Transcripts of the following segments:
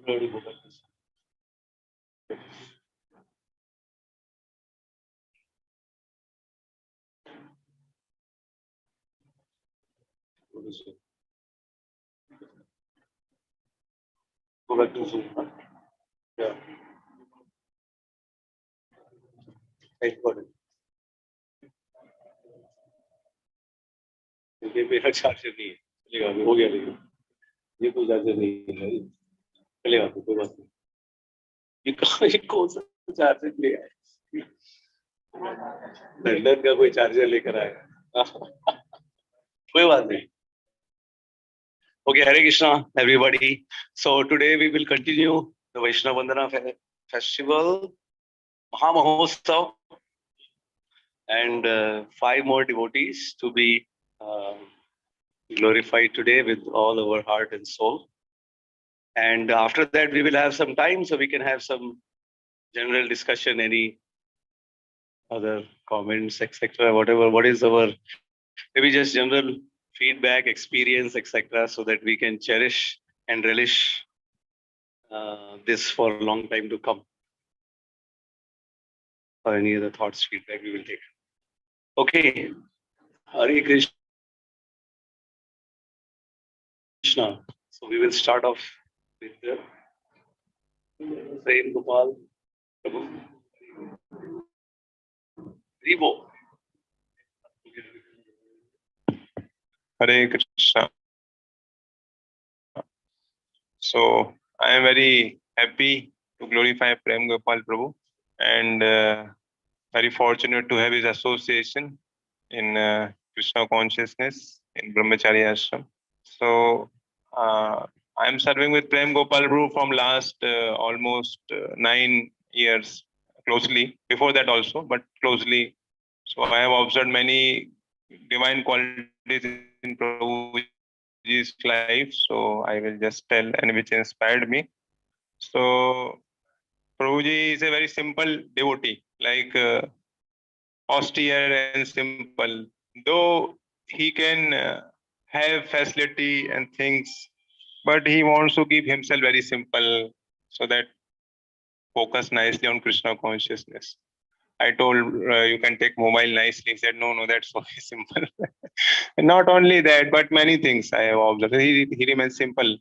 Glory go back to Zoom. Go back to Zoom. Huh? Yeah. I got it. ये मेरा charger नहीं है, चलेगा, अभी हो गया, लेकिन ये कोई चार्जर नहीं है, चलेगा, कोई बात नहीं। ये कौन सा चार्जर ले आए? लंदन का कोई चार्जर लेकर आया। कोई बात नहीं। Okay, Hare Krishna, everybody. So today we will continue the Vaishnav Vandana festival, Mahamahotsav, and 5 more devotees to be glorified today with all our heart and soul. And after that, we will have some time so we can have some general discussion, any other comments, etc. Whatever, what is our, maybe just general feedback, experience, etc. so that we can cherish and relish this for a long time to come. Or any other thoughts, feedback we will take. Okay, Hare Krishna. So we will start off with the Prem Gopal Prabhu. Ribo. Hare Krishna. So I am very happy to glorify Prem Gopal Prabhu and very fortunate to have his association in Krishna consciousness in Brahmachari Ashram. So I am serving with Prem Gopal Prabhu from last almost 9 years closely. Before that also, but closely. So I have observed many divine qualities in Prabhuji's life. So I will just tell and which inspired me. So Prabhuji is a very simple devotee, like austere and simple. Though he can have facility and things, but he wants to keep himself very simple so that focus nicely on Krishna consciousness. I told you can take mobile nicely. He said, no, that's so simple. Not only that, but many things I have observed. He remains simple.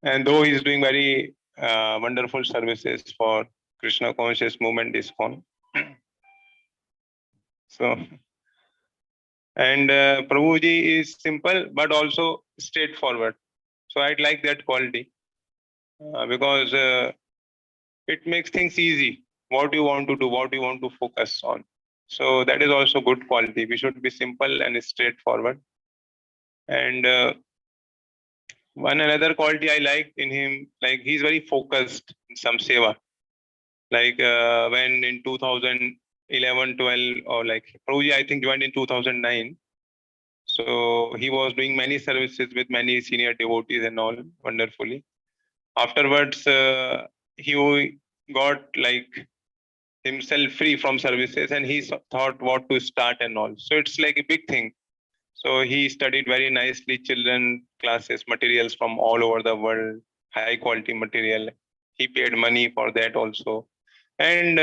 And though he is doing very wonderful services for Krishna conscious movement ISKCON. So, and Prabhuji is simple, but also straightforward. So I'd like that quality because it makes things easy. What you want to do, what you want to focus on. So that is also good quality. We should be simple and straightforward. And one another quality I liked in him, like he's very focused in some seva. Like when in 2011, 12, or like Prabhuji, I think joined in 2009. So he was doing many services with many senior devotees and all wonderfully. Afterwards, he got like himself free from services and he thought what to start and all. So it's like a big thing. So he studied very nicely children classes, materials from all over the world, high quality material. He paid money for that also. And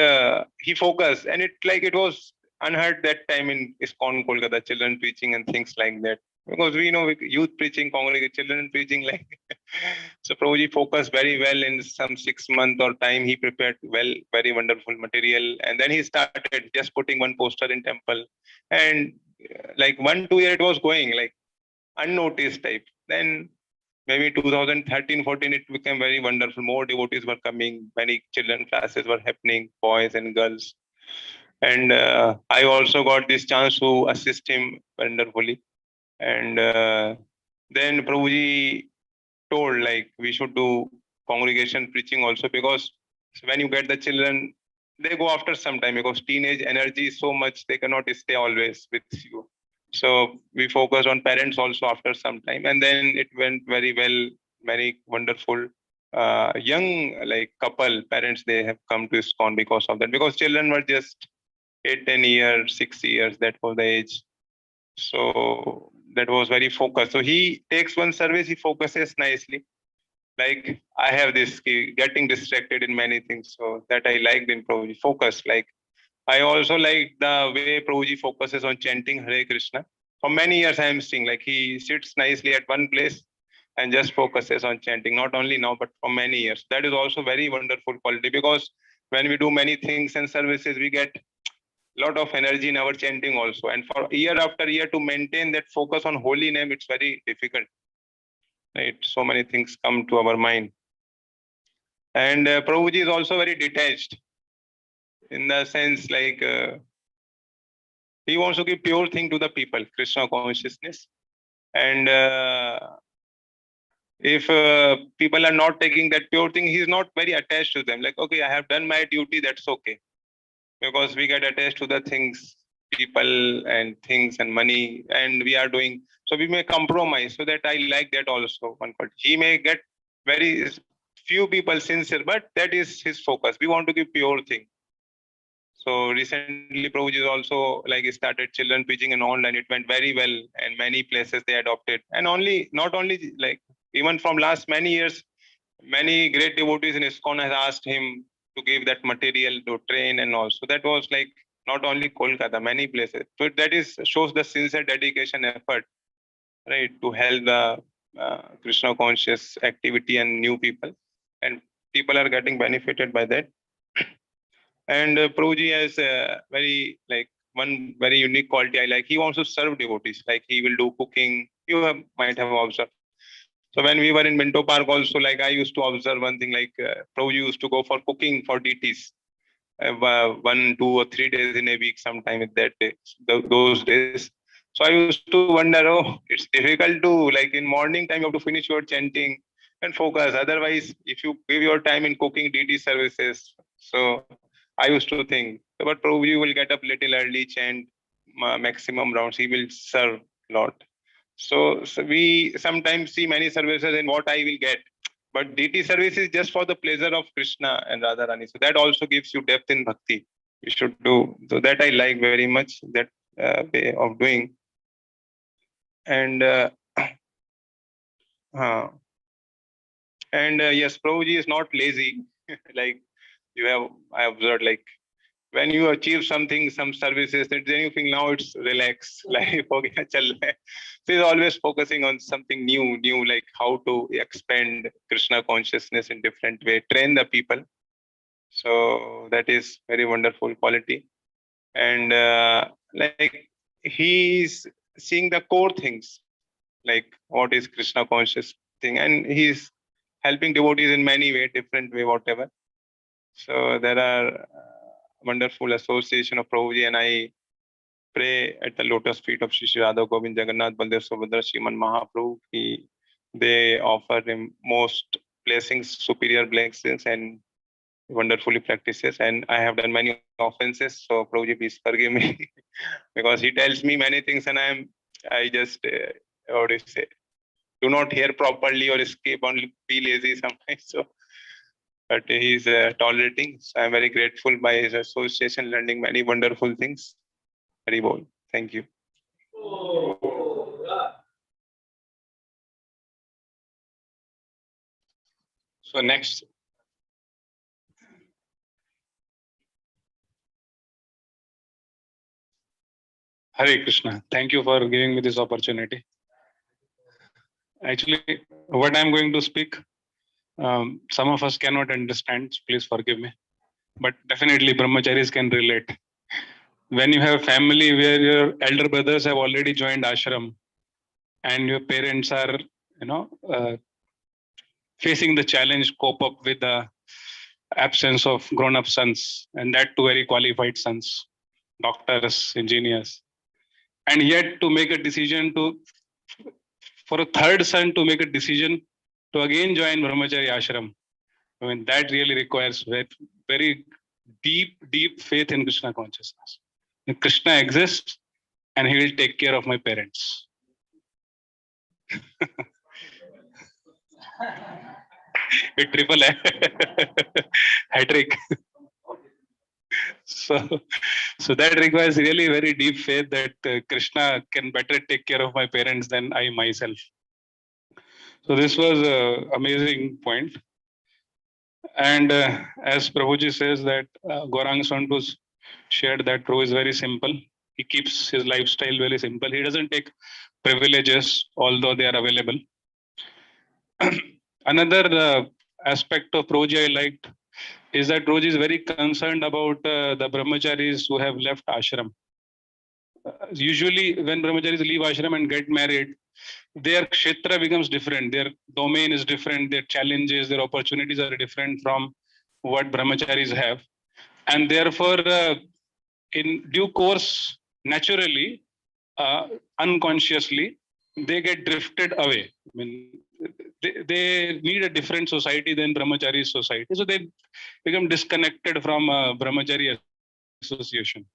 he focused, and it was unheard that time in ISKCON Kolkata, children preaching and things like that. Because we know youth preaching, congregation, children preaching like so Prabhuji focused very well in some 6 months or time. He prepared well, very wonderful material. And then he started just putting one poster in temple. And like 1-2 years it was going like unnoticed type. Then maybe 2013-14 it became very wonderful. More devotees were coming. Many children classes were happening, boys and girls. And I also got this chance to assist him wonderfully. And then Prabhuji told like we should do congregation preaching also, because when you get the children, they go after some time because teenage energy is so much, they cannot stay always with you. So we focus on parents also after some time, and then it went very well, very wonderful. Young like couple, parents, they have come to ISKCON because of that, because children were just 8-10 years, 6 years, that was the age. So that was very focused. So he takes one service, he focuses nicely. like I have this getting distracted in many things. So that I liked in Prabhuji. Focus. Like I also like the way Prabhuji focuses on chanting Hare Krishna. For many years I am seeing like he sits nicely at one place and just focuses on chanting, not only now, but for many years. That is also very wonderful quality, because when we do many things and services, we get a lot of energy in our chanting also. And for year after year to maintain that focus on holy name, it's very difficult. Right? So many things come to our mind. And Prabhuji is also very detached in the sense like he wants to give pure thing to the people, Krishna consciousness. And if people are not taking that pure thing, he's not very attached to them. Like, okay, I have done my duty, that's okay. Because we get attached to the things, people and things and money, and we are doing, so we may compromise. So that I like that also. One part, he may get very few people sincere, but that is his focus. We want to give pure thing. So recently Prabhuji also like started children preaching in online. It went very well, and many places they adopted. And not only like, even from last many years, many great devotees in ISKCON has asked him to give that material to train and all. So that was like not only Kolkata, many places. So that is shows the sincere dedication effort, right, to help the Krishna conscious activity and new people. And people are getting benefited by that. And Prabhuji has very like one very unique quality I like. He wants to serve devotees. Like he will do cooking. Might have observed. So when we were in Minto Park also, like I used to observe one thing, like Prabhuji used to go for cooking for deities. 1, 2 or 3 days in a week, sometime in that day, those days. So I used to wonder, oh, it's difficult to, like in morning time, you have to finish your chanting and focus. Otherwise, if you give your time in cooking deity services, so I used to think, but Prabhuji will get up little early, chant maximum rounds, he will serve lot. So we sometimes see many services and what I will get. But deity service is just for the pleasure of Krishna and Radharani. So that also gives you depth in bhakti. You should do. So that I like very much, that way of doing. And yes, Prabhuji is not lazy. Like I observed, like when you achieve something, some services, then you think now it's relaxed, like okay, chal raha hai. So he's always focusing on something new, like how to expand Krishna consciousness in different way, train the people. So that is very wonderful quality. And like he's seeing the core things, like what is Krishna conscious thing, and he's helping devotees in many way, different way, whatever. So there are wonderful association of Prabhuji, and I pray at the lotus feet of Shri Radha Govind Jagannath Baldev Subhadra Sriman Mahaprabhu. They offer him most blessings, superior blessings, and wonderfully practices. And I have done many offenses, so Prabhuji, please forgive me because he tells me many things, and I just what do you say, do not hear properly or escape, only be lazy sometimes. So but he's tolerating. So I'm very grateful by his association, learning many wonderful things. Very bold. Thank you. So next. Hare Krishna. Thank you for giving me this opportunity. Actually, what I'm going to speak, some of us cannot understand. Please forgive me. But definitely brahmacharis can relate. When you have family where your elder brothers have already joined ashram and your parents are, facing the challenge, cope up with the absence of grown-up sons, and that too very qualified sons, doctors, engineers. And yet to make a decision for a third son to make a decision to again join brahmachari ashram, I mean, that really requires very deep faith in Krishna consciousness. If Krishna exists and he will take care of my parents. A triple hat trick. So that requires really very deep faith that Krishna can better take care of my parents than I myself. So this was an amazing point. And as Prabhuji says that Gaurang Santus shared that Prabhu is very simple. He keeps his lifestyle very simple. He doesn't take privileges, although they are available. Another aspect of Prabhuji I liked is that Prabhuji is very concerned about the brahmacharis who have left ashram. Usually, when brahmacharis leave ashram and get married, their kshetra becomes different. Their domain is different. Their challenges, their opportunities are different from what brahmacharis have. And therefore, in due course, naturally, unconsciously, they get drifted away. I mean, they need a different society than brahmachari society. So they become disconnected from brahmachari association.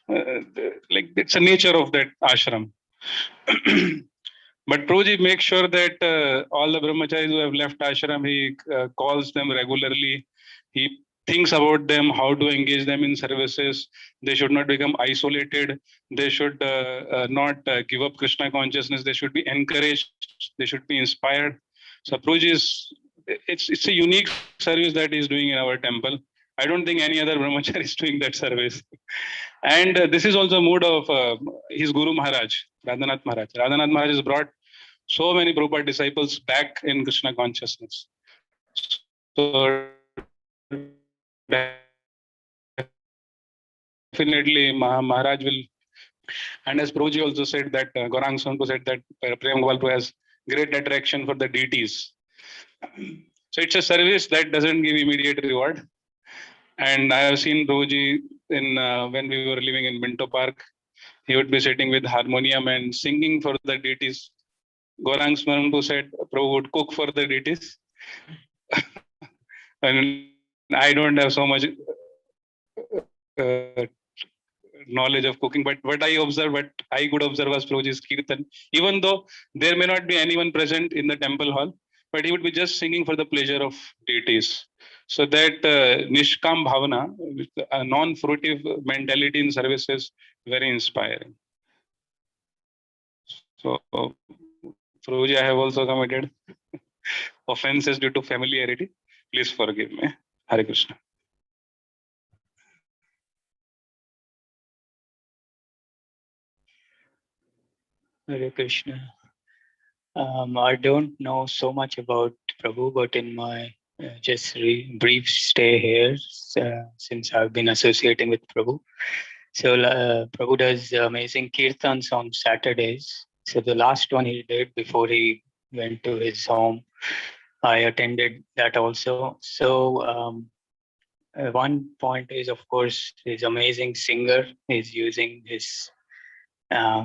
Like it's a nature of that ashram. But Prabhuji makes sure that all the brahmacharis who have left ashram, he calls them regularly. He thinks about them, how to engage them in services. They should not become isolated. They should not give up Krishna consciousness. They should be encouraged. They should be inspired. So Prabhuji it's a unique service that he's doing in our temple. I don't think any other brahmachari is doing that service. And this is also a mood of his Guru Maharaj, Radhanath Maharaj. Radhanath Maharaj has brought so many Prabhupada disciples back in Krishna consciousness. So definitely Maharaj will. And as Prabhuji also said that Gaurang Santu said that Prem Gopal Prabhu has great attraction for the deities. So it's a service that doesn't give immediate reward. And I have seen Prabhuji in when we were living in Minto Park, he would be sitting with harmonium and singing for the deities. Gaurang Santu said Prabhu would cook for the deities. And I don't have so much knowledge of cooking, but what I could observe was Prabhuji's kirtan. Even though there may not be anyone present in the temple hall, but he would be just singing for the pleasure of deities. So that Nishkam Bhavana, a non-fruitive mentality in service is very inspiring. So, Prabhuji, I have also committed offenses due to familiarity. Please forgive me. Hare Krishna. Hare Krishna. I don't know so much about Prabhu, but in my just brief stay here, since I've been associating with Prabhu. So Prabhu does amazing kirtans on Saturdays. So the last one he did before he went to his home, I attended that also. So one point is, of course, he's amazing singer. He's using his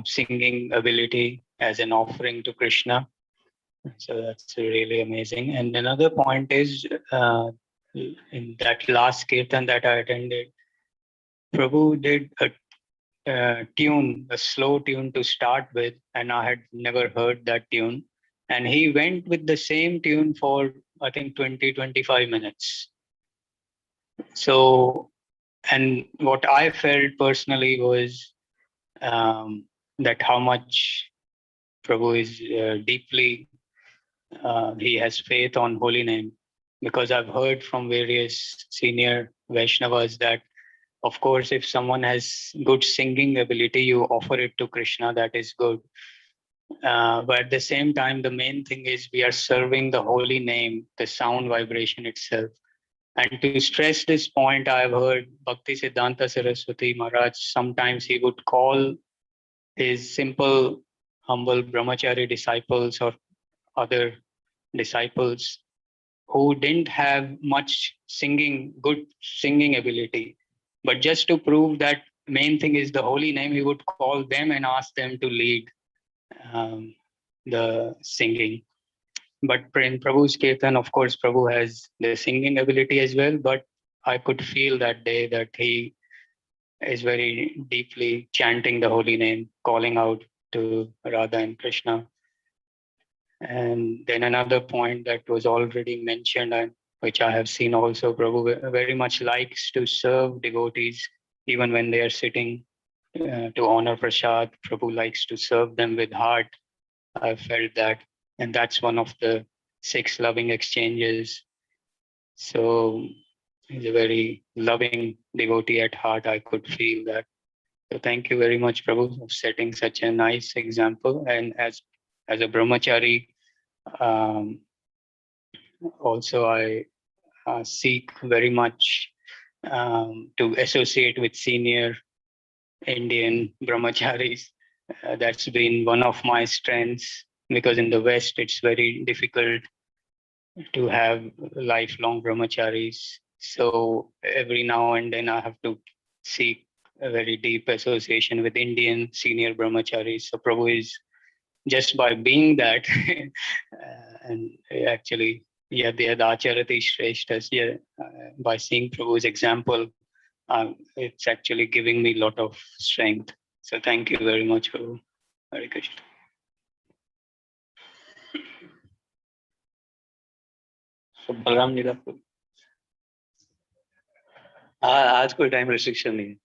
singing ability as an offering to Krishna. So that's really amazing. And another point is in that last kirtan that I attended, Prabhu did a tune, a slow tune to start with, and I had never heard that tune. And he went with the same tune for, I think, 20-25 minutes. So, and what I felt personally was that how much Prabhu is deeply, he has faith on holy name. Because I've heard from various senior Vaishnavas that, of course, if someone has good singing ability, you offer it to Krishna, that is good. But at the same time, the main thing is we are serving the holy name, the sound vibration itself. And to stress this point, I've heard Bhakti Siddhanta Saraswati Maharaj, sometimes he would call his simple, humble brahmachari disciples or other disciples who didn't have much good singing ability. But just to prove that main thing is the holy name, he would call them and ask them to lead the singing. But in Prabhu's Kirtan, of course, Prabhu has the singing ability as well, but I could feel that day that he is very deeply chanting the holy name, calling out to Radha and Krishna. And then another point that was already mentioned, and which I have seen also, Prabhu very much likes to serve devotees, even when they are sitting to honor prasad. Prabhu likes to serve them with heart. I felt that. and that's one of the 6 loving exchanges. So he's a very loving devotee at heart. I could feel that. So thank you very much, Prabhu, for setting such a nice example. And as a brahmachari, um, also I seek very much to associate with senior Indian brahmacharis. That's been one of my strengths, because in the West it's very difficult to have lifelong brahmacharis. So every now and then I have to seek a very deep association with Indian senior brahmacharis. So Prabhu is just by being that, and actually, yeah, the Acharati Shreshtas, yeah, by seeing Prabhu's example, it's actually giving me a lot of strength. So thank you very much, Prabhu. Hare Krishna. So Balram ji का आज कोई time restriction नहीं है.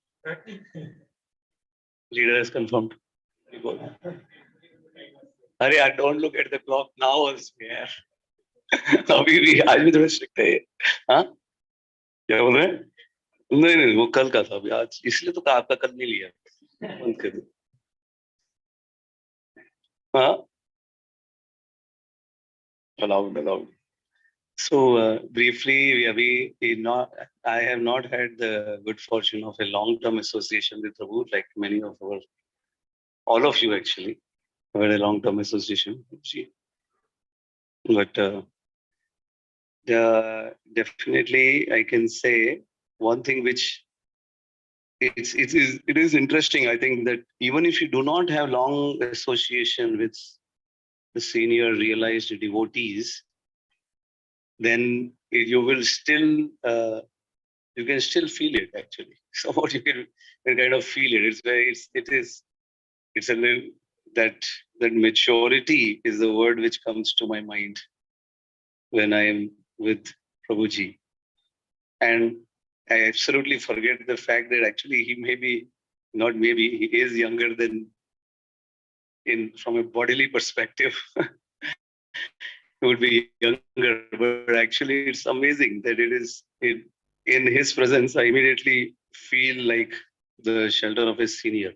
Leader is confirmed. अरे यार don't look at the clock now also यार. अभी भी आज भी थोड़ा स्ट्रिक्ट है. हाँ क्या बोल रहे हैं? नहीं नहीं वो कल का था. अभी आज इसलिए तो आपका कल नहीं लिया. बंद कर दो. हाँ allowed. So briefly, I have not had the good fortune of a long-term association with Prabhu, like many of all of you actually, have had a long-term association. But definitely, I can say one thing which it is interesting. I think that even if you do not have long association with the senior realized devotees, then you will still you can still feel it actually. So what you can kind of feel it. It's a little that maturity is the word which comes to my mind when I am with Prabhuji. And I absolutely forget the fact that actually he he is younger than from a bodily perspective. He would be younger, but actually it's amazing that in his presence, I immediately feel like the shelter of a senior.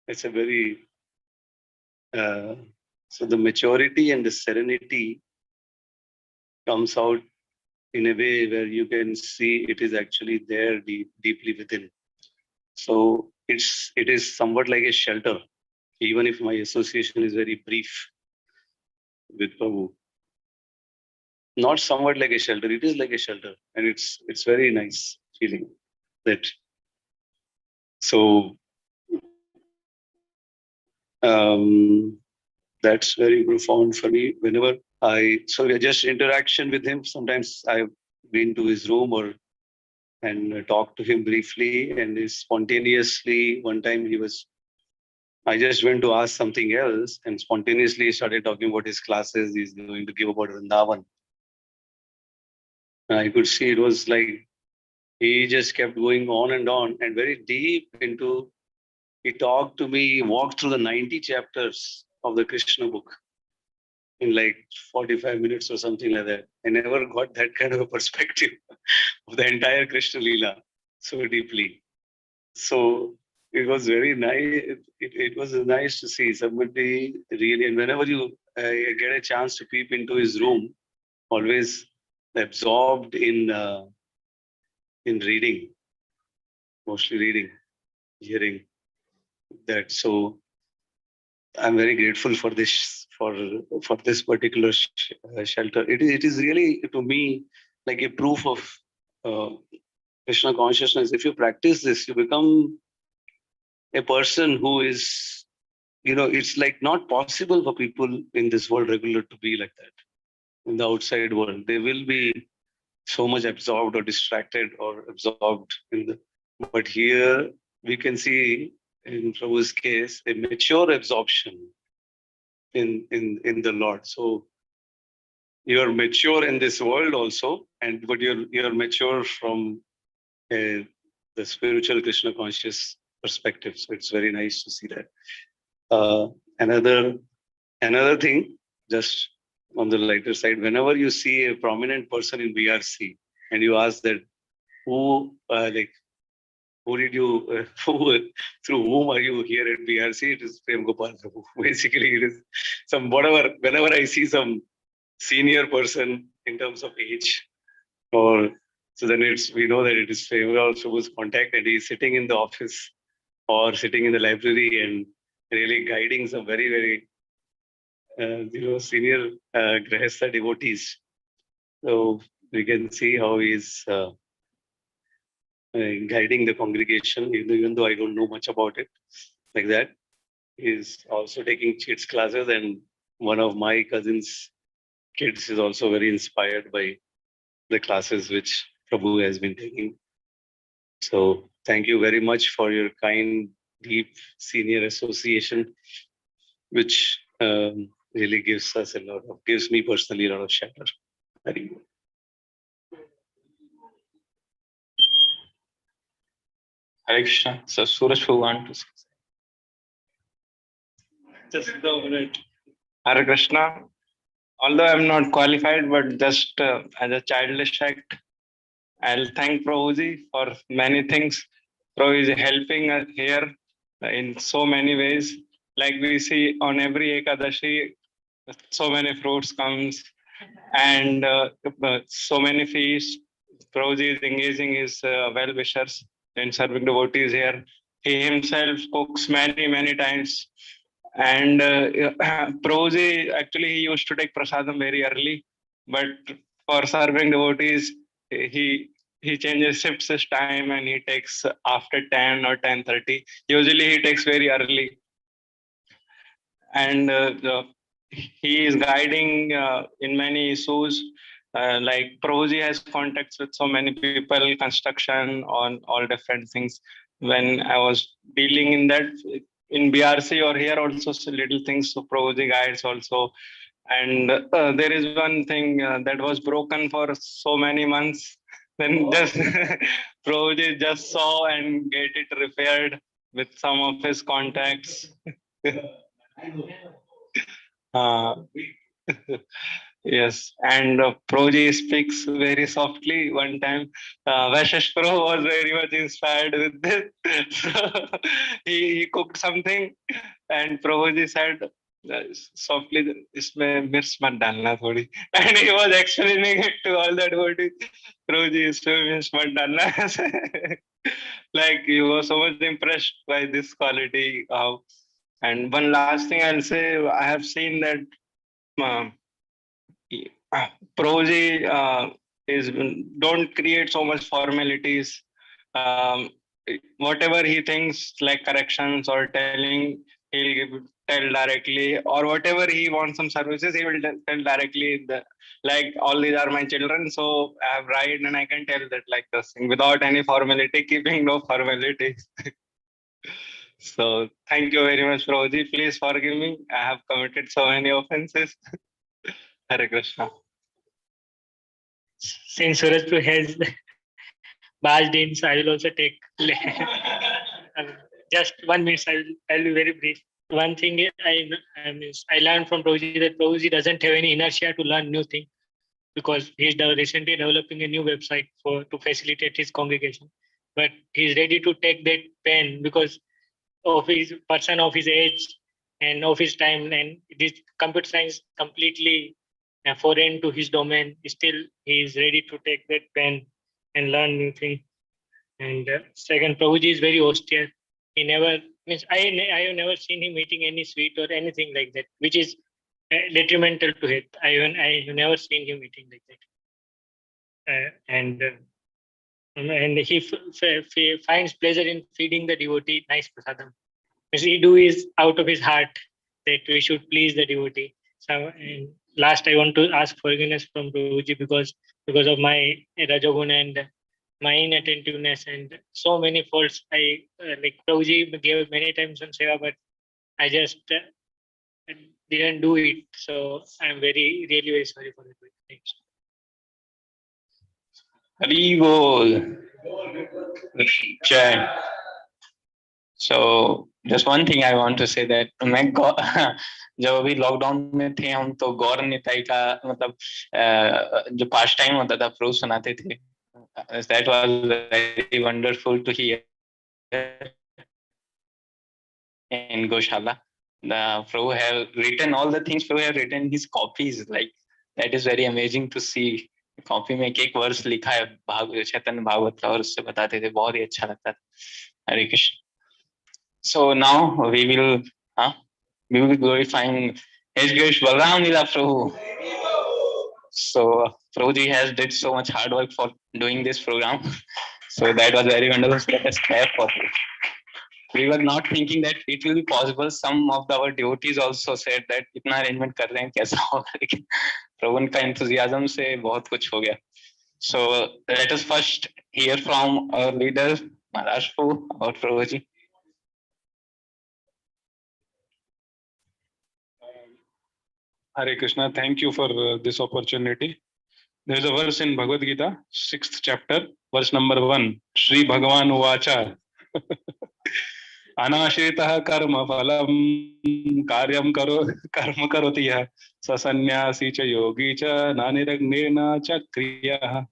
It's a very, so the maturity and the serenity comes out in a way where you can see it is actually there deeply within. So it is somewhat like a shelter, even if my association is very brief with Prabhu. Not somewhat like a shelter, it is like a shelter. And it's very nice feeling that. So that's very profound for me. Whenever just interaction with him, sometimes I've been to his room and talked to him briefly, and spontaneously, one time I just went to ask something else, and spontaneously started talking about his classes he's going to give about Vrindavan. And I could see it was like he just kept going on and very deep into. He talked to me, he walked through the 90 chapters of the Krishna book in like 45 minutes or something like that. I never got that kind of a perspective of the entire Krishna Leela so deeply. So it was very nice. It was nice to see somebody really, and whenever you get a chance to peep into his room, always absorbed in reading, mostly reading, hearing that. So I'm very grateful for this particular shelter. It is really to me like a proof of Krishna consciousness. If you practice this, you become a person who is, it's like not possible for people in this world regular to be like that. In the outside world, they will be so much absorbed or distracted or absorbed but here we can see in Prabhu's case a mature absorption in the Lord. So you're mature in this world also, but you're mature from the spiritual Krishna conscious perspective. So it's very nice to see that. Another Another thing, just on the lighter side, whenever you see a prominent person in BRC and you ask that who did you, through whom are you here at BRC? It is Prem Gopal Prabhu. Basically, it is whenever I see some senior person in terms of age, or so then we know that it is Prem Gopal Prabhu's contact, and he's sitting in the office or sitting in the library and really guiding some very, very senior Grahastha devotees. So we can see how he's guiding the congregation, even though I don't know much about it like that. He's also taking kids classes, and one of my cousins' kids is also very inspired by the classes which Prabhu has been taking. So thank you very much for your kind, deep senior association, which really gives me personally a lot of shelter. Very good. Hare Krishna. So Suraj, who want to say? Just a minute. Hare Krishna. Although I'm not qualified, but just as a childish act, I'll thank Prabhuji for many things. Prabhu is helping us here in so many ways. Like we see on every Ekadashi, so many fruits comes and so many feasts. Prabhuji is engaging his well-wishers in serving devotees here. He himself cooks many, many times. And Prabhuji, actually, he used to take prasadam very early, but for serving devotees, he changes shifts his time and he takes after 10 or 10:30. Usually, he takes very early, and he is guiding in many issues. Like Prabhuji has contacts with so many people, construction on all different things. When I was dealing in that in BRC or here also little things, so Prabhuji guides also. And there is one thing that was broken for so many months. Then just Prabhuji just saw and get it repaired with some of his contacts. Yes, and Prabhuji speaks very softly. One time, Vaishnav Prabhu was very much inspired with this. So he cooked something, and Prabhuji said softly, "इसमें मिर्च मत डालना थोड़ी." And he was explaining it to all the devotees. Prabhuji, इसमें मिर्च मत डालना. Like he was so much impressed by this quality. And one last thing I'll say, I have seen that. Prabhuji don't create so much formalities. Um, Whatever he thinks like corrections or telling, tell directly, or whatever he wants some services, he will tell directly. Like all these are my children, so I have right and I can tell that like this thing without any formality, keeping no formalities. So thank you very much, Prabhuji. Please forgive me. I have committed so many offenses. Hare Krishna. Since Suraj has barged in, so I will also take just 1 minute. I'll be very brief. One thing I learned from Prabhuji that Prabhuji doesn't have any inertia to learn new things because he's recently developing a new website to facilitate his congregation. But he's ready to take that pen because of his person of his age and of his time, and this computer science completely foreign to his domain. Still, he is ready to take that pen and learn new things. And second, Prabhuji is very austere. He never means I have never seen him eating any sweet or anything like that, which is detrimental to health. I have never seen him eating like that. And he finds pleasure in feeding the devotee nice prasadam. He do is out of his heart that we should please the devotee. So, and last, I want to ask forgiveness from Prabhuji because of my Rajagun and my inattentiveness and so many faults. I like Prabhuji gave many times on seva, but I just didn't do it. So I'm really very sorry for it. Thanks. Hari Bol. Jai. So Just one thing I want to say that मैं जब अभी lockdown में थे हम तो गौर निताई का मतलब जो पास टाइम होता था प्रो सुनाते थे. That was very wonderful to hear in Goshala. The Prabhu have written all the things Prabhu have written in his copies. Like that is very amazing to see. Copy में एक वर्ष लिखा है चैतन्य भागवत का और उससे बताते थे, बहुत ही अच्छा लगता था. हरे Krishna. So now we will be glorifying His Grace Balram Lila Prabhu. So Prabhuji has did so much hard work for doing this program. So that was very wonderful. So let us clap for him. We were not thinking that it will be possible. Some of our devotees also said that इतना arrangement कर रहे हैं कैसा होगा, लेकिन प्रभु का enthusiasm से बहुत कुछ हो गया. So let us first hear from our leader Maharaj Prabhu about Prabhuji. Hare Krishna, thank you for this opportunity. There is a verse in Bhagavad Gita, 6th chapter, verse number 1. Shri Bhagavan Uvacha. Anashritah karma phalam karyam karma karoti yah sasanyasi cha yogi cha naniragnena cha kriya.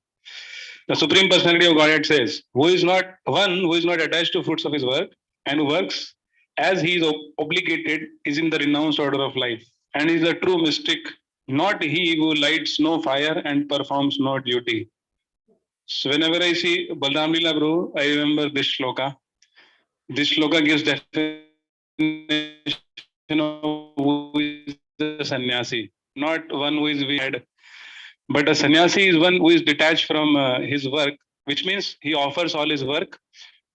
The Supreme Personality of Godhead says, who is not attached to fruits of his work and who works as he is obligated is in the renounced order of life and is a true mystic, not he who lights no fire and performs no duty. So whenever I see Balram Leela Prabhu, I remember this shloka. This shloka gives definition of who is the sannyasi, not one who is weird. But a sannyasi is one who is detached from his work, which means he offers all his work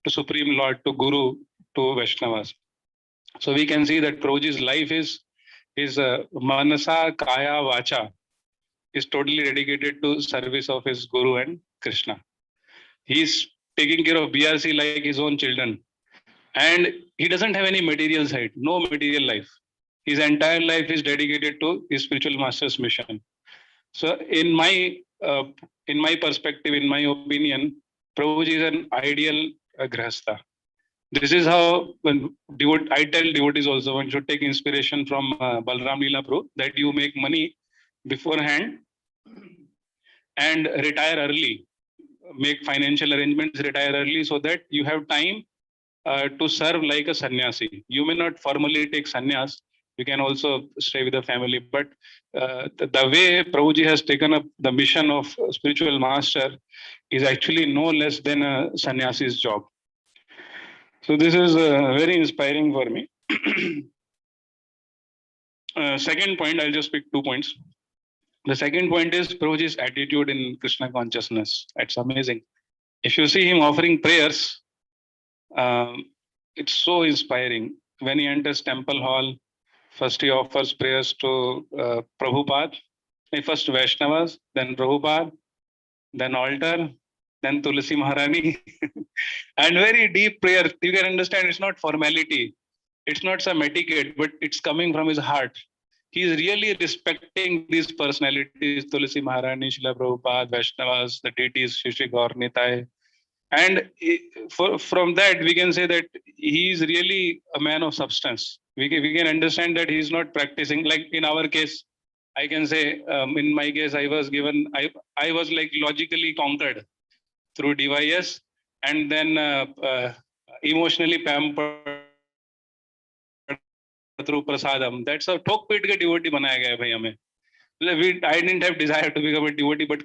to Supreme Lord, to Guru, to Vaishnavas. So we can see that Prabhuji's life is Manasa, Kaya, Vacha is totally dedicated to service of his Guru and Krishna. He is taking care of BRC like his own children. And he doesn't have any material side, no material life. His entire life is dedicated to his spiritual master's mission. So in my perspective, in my opinion, Prabhuji is an ideal grahastha. This is how I tell devotees also, one should take inspiration from Balram Leela Prabhu, that you make money beforehand and retire early, make financial arrangements, retire early, so that you have time to serve like a sannyasi. You may not formally take sannyas, you can also stay with the family, but the way Prabhuji has taken up the mission of spiritual master is actually no less than a sannyasi's job. So this is very inspiring for me. Second point, I'll just pick 2 points. The second point is Prabhuji's attitude in Krishna consciousness. It's amazing. If you see him offering prayers, it's so inspiring. When he enters temple hall, first he offers prayers to Prabhupada, first Vaishnavas, then Prabhupada, then altar, then Tulsi Maharani, and very deep prayer. You can understand it's not formality, it's not some etiquette, but it's coming from his heart. He is really respecting these personalities, Tulsi Maharani, Srila Prabhupada, Vaishnavas, the deities, Shri Gaur Nitai. And from that, we can say that he is really a man of substance. We can understand that he is not practicing, like in our case, I can say, in my case, I was like logically conquered through device and then emotionally pampered through prasadam. That's a ठोक पीट के devotee बनाया गया है भाई हमें. I didn't have desire to become a devotee, but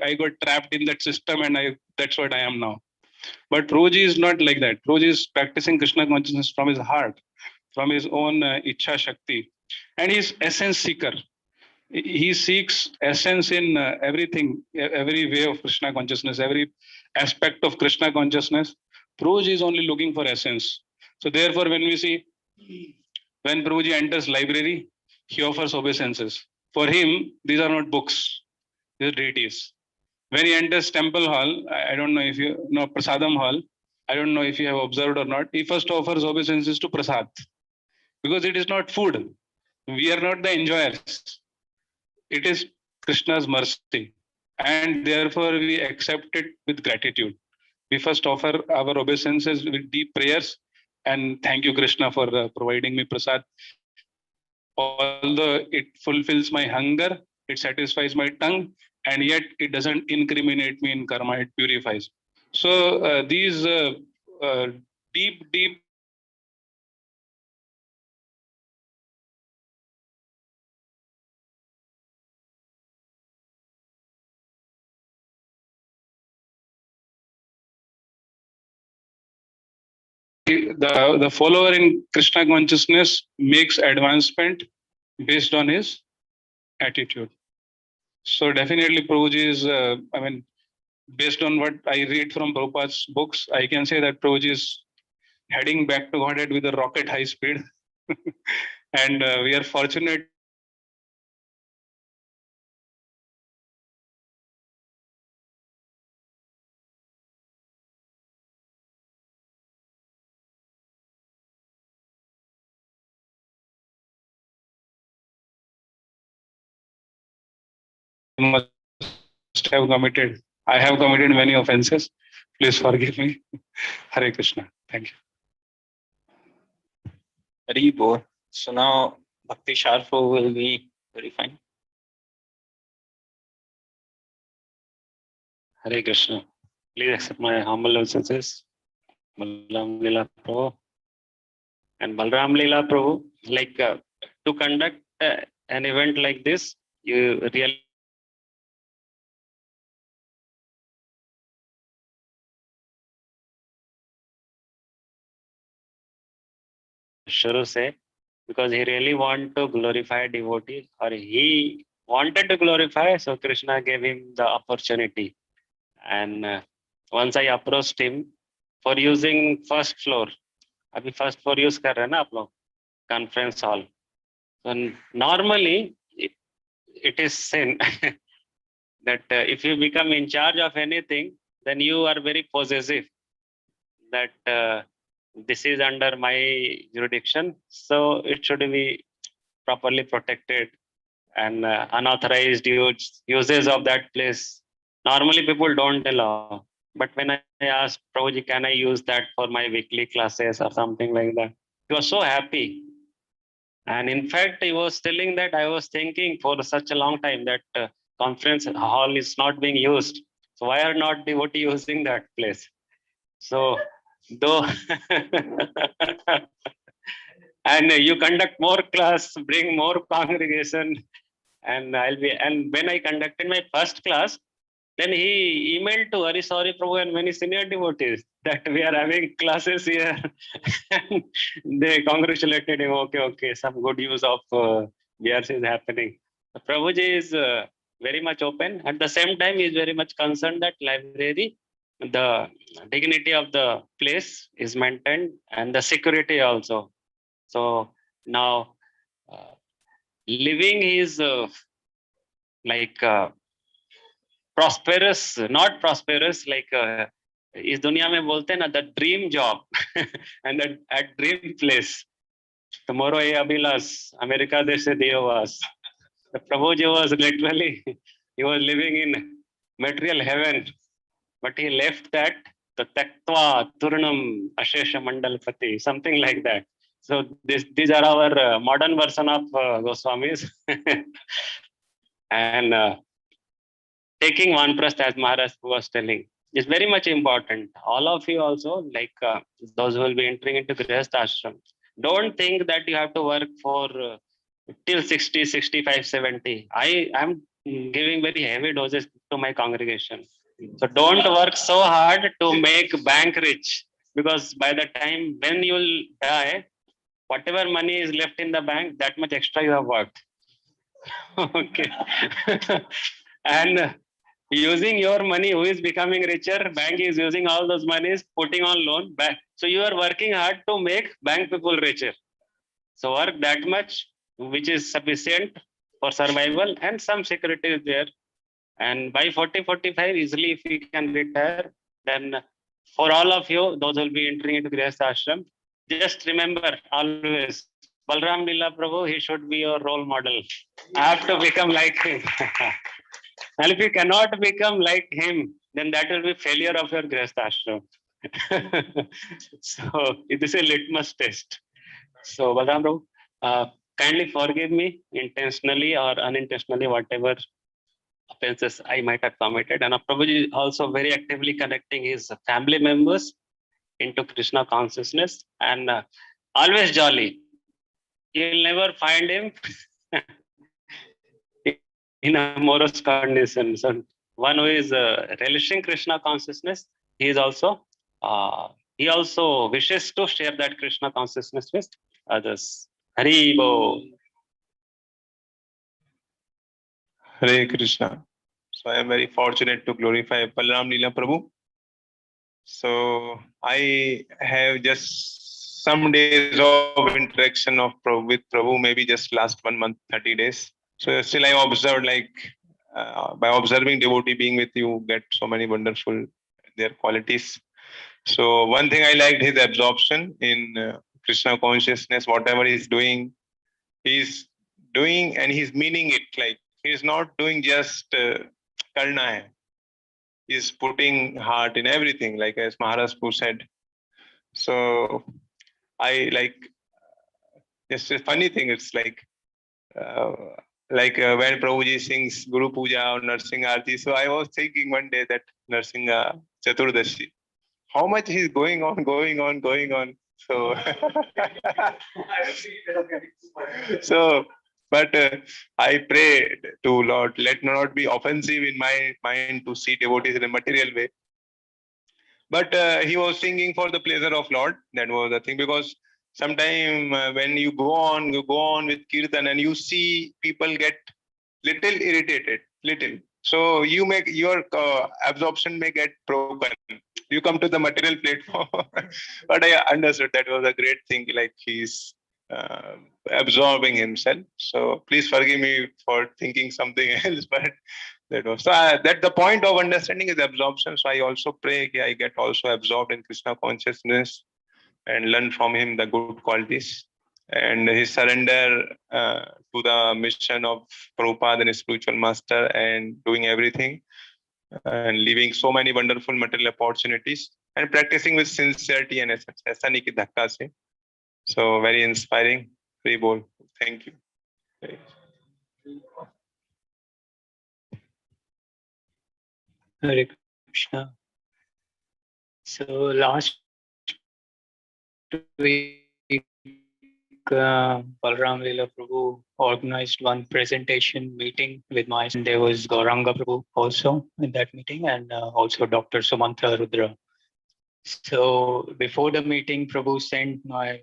I got trapped in that system and that's what I am now. But Prabhuji is not like that. Prabhuji is practicing Krishna consciousness from his heart, from his own Ichha Shakti. And he's essence seeker. He seeks essence in everything, every way of Krishna consciousness, every aspect of Krishna consciousness. Prabhuji is only looking for essence. So therefore, when we see, when Prabhuji enters library, he offers obeisances. For him, these are not books, these are deities. When he enters temple hall, I don't know if you know Prasadam hall, I don't know if you have observed or not, he first offers obeisances to Prasad. Because it is not food. We are not the enjoyers. It is Krishna's mercy. And therefore we accept it with gratitude. We first offer our obeisances with deep prayers And thank you, Krishna, for providing me prasad. Although it fulfills my hunger, it satisfies my tongue, and yet it doesn't incriminate me in karma, it purifies. So these deep the follower in Krishna consciousness makes advancement based on his attitude. So definitely Prabhuji is, based on what I read from Prabhupada's books, I can say that Prabhuji is heading back to Godhead with a rocket high speed. And we are fortunate must have committed. I have committed many offenses. Please forgive me. Hare Krishna. Thank you. Hari Bol. So now Bhakti Sharfo will be verifying. Hare Krishna. Please accept my humble obeisances. Balram Leela Prabhu. And Balram Leela Prabhu, like to conduct an event like this, you really Shuru say, because he really want to glorify devotee, or he wanted to glorify, so Krishna gave him the opportunity. And once I approached him for using first floor, अभी first floor use कर रहे हैं ना आप लोग, conference hall. So normally it is sin that if you become in charge of anything, then you are very possessive that this is under my jurisdiction, so it should be properly protected, and unauthorized uses of that place. Normally people don't allow, but when I asked Prabhuji, can I use that for my weekly classes or something like that? He was so happy. And in fact, he was telling that I was thinking for such a long time that conference hall is not being used. So why are not devotee using that place? So though and you conduct more class, bring more congregation, and when I conducted my first class, then he emailed to Hari Sorry Prabhu and many senior devotees that we are having classes here. And they congratulated him. Okay, some good use of BRC is happening. Prabhuji is very much open. At the same time, he is very much concerned that library, the dignity of the place is maintained and the security also. So now living is prosperous, not prosperous, like इस दुनिया में बोलते हैं ना, the dream job and that at dream place. Tomorrow ये Abhilash America देश से दियो वास. The Prabhuji was literally, he was living in material heaven, but he left that, the taktva turnam ashesha mandalpati, something like that. So these are our modern version of Goswamis. And taking Vanprasth, as Maharaj was telling, is very much important. All of you also, like those who will be entering into Grihastha ashram, don't think that you have to work for till 60, 65, 70. I am giving very heavy doses to my congregation. So don't work so hard to make bank rich, because by the time when you will die, whatever money is left in the bank, that much extra you have worked. Okay. And using your money, who is becoming richer? Bank is using all those monies, putting on loan back. So you are working hard to make bank people richer. So work that much, which is sufficient for survival, and some security is there. And by 40, 45, easily if we can retire, then for all of you, those will be entering into Grihastha ashram, just remember always, Balram Leela Prabhu, he should be your role model. I have to become like him. And if you cannot become like him, then that will be failure of your Grihastha ashram. So it is a litmus test. So Balram Prabhu, kindly forgive me intentionally or unintentionally, whatever offenses I might have committed. And Prabhuji is also very actively connecting his family members into Krishna consciousness, and always jolly. You'll never find him in a morose condition. So one who is relishing Krishna consciousness, he is also he also wishes to share that Krishna consciousness with others. Hari Bo. Hare Krishna. So I am very fortunate to glorify Balaram Leela Prabhu. So I have just some days of interaction with Prabhu, maybe just last 1 month, 30 days. So still I observed, like by observing devotee being with you, get so many wonderful their qualities. So one thing I liked his absorption in Krishna consciousness. Whatever he's doing and he's meaning it. Like he's not doing just karna hai. He's putting heart in everything, like as Maharaj Pu said. So I like, it's a funny thing. It's like when Prabhuji sings Guru Puja or Narsingh Aarti. So I was thinking one day that Narsingha Chaturdashi, how much is going on. So, so but I pray to Lord, let not be offensive in my mind to see devotees in a material way. But he was singing for the pleasure of Lord. That was the thing, because sometimes when you go on with Kirtan and you see people get little irritated, little. So your absorption may get broken. You come to the material platform. But I understood that was a great thing. Like he's absorbing himself. So please forgive me for thinking something else. But that was that the point of understanding is absorption. So I also pray I get also absorbed in Krishna consciousness and learn from him the good qualities. And his surrender to the mission of Prabhupada and his spiritual master, and doing everything and leaving so many wonderful material opportunities and practicing with sincerity and aisa nahi ki dhakka se. So very inspiring. Free bol. Thank you. Hare Krishna. So last week, Balram Leela Prabhu organized one presentation meeting with my, and there was Gauranga Prabhu also in that meeting, and also Dr. Sumantra Rudra. So before the meeting, Prabhu sent my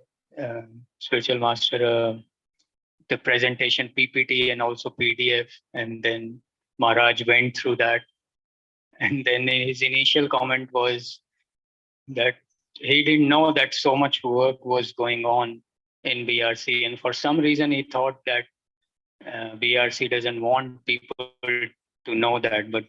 spiritual master the presentation PPT and also PDF, and then Maharaj went through that. And then his initial comment was that he didn't know that so much work was going on in BRC, and for some reason he thought that BRC doesn't want people to know that, but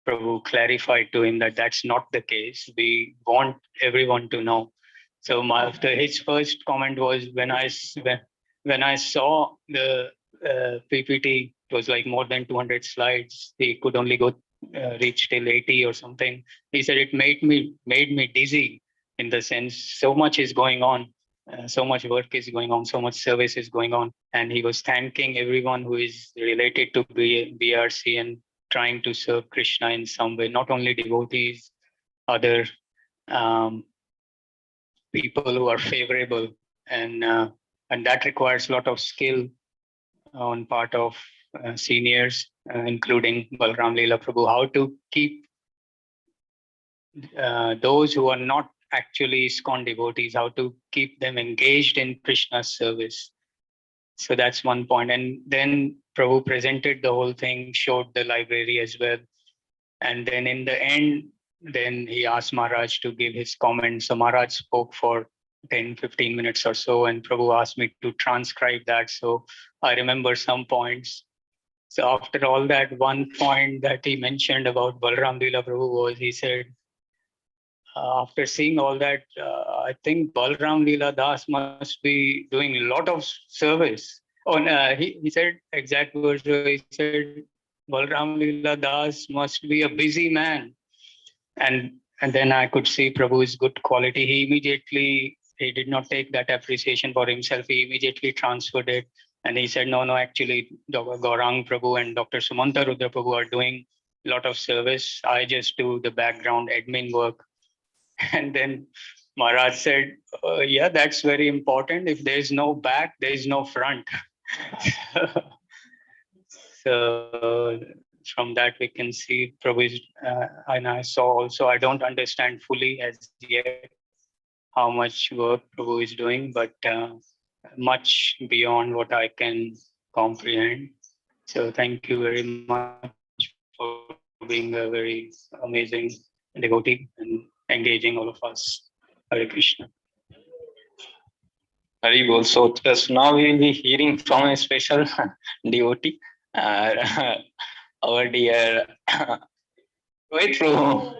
Prabhu clarified to him that that's not the case. We want everyone to know. So his first comment was, when I saw the PPT, it was like more than 200 slides. He could only reach till 80 or something. He said it made me dizzy, in the sense so much is going on, so much work is going on, so much service is going on, and he was thanking everyone who is related to BRC and trying to serve Krishna in some way, not only devotees, other people who are favorable, and that requires a lot of skill on part of seniors, including Balram Leela Prabhu, how to keep those who are not actually ISKCON devotees, how to keep them engaged in Krishna's service. So that's one point. And then Prabhu presented the whole thing, showed the library as well. And then in the end, then he asked Maharaj to give his comments. So Maharaj spoke for 10-15 minutes or so, and Prabhu asked me to transcribe that. So I remember some points. So after all that, one point that he mentioned about Balram Leela Prabhu was, he said, after seeing all that, I think Balram Leela Das must be doing a lot of service. He said, exact words, he said, Balram Leela Das must be a busy man. And then I could see Prabhu's good quality. He did not take that appreciation for himself. He immediately transferred it. And he said, no, actually, Dr. Gaurang Prabhu and Dr. Sumanta Rudra Prabhu are doing a lot of service. I just do the background admin work. And then Maharaj said, yeah, that's very important. If there's no back, there's no front. So from that we can see Prabhu's, and I saw also, I don't understand fully as yet how much work Prabhu is doing, but much beyond what I can comprehend. So thank you very much for being a very amazing devotee and engaging all of us. Hare Krishna. Very well. So just now we will be hearing from a special devotee, uh, our dear Rohit Prabhu.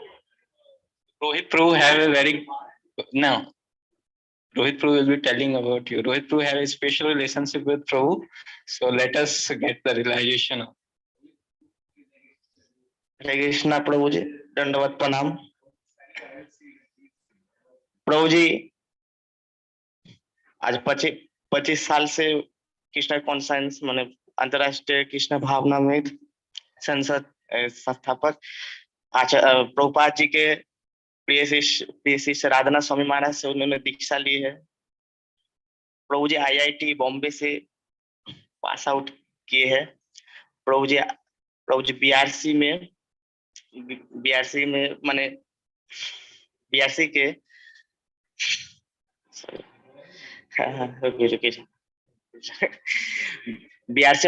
Rohit Prabhu have a very no. Rohit Prabhu will be telling about you. Rohit Prabhu have a special relationship with Prabhu. So let us get the realization of. हरे कृष्णा प्रभु जी, दंडवत प्रणाम। प्रभु जी आज 25 साल से Krishna conference माने अंतरराष्ट्रीय कृष्ण भावनामृत संसद संस्थापक प्रभुपाद जी के प्रिय शिष्य राधना स्वामी महाराज से उन्होंने दीक्षा ली है। प्रभु जी IIT बॉम्बे से पास आउट किए हैं। प्रभु जी BRC में माने BRC के BRC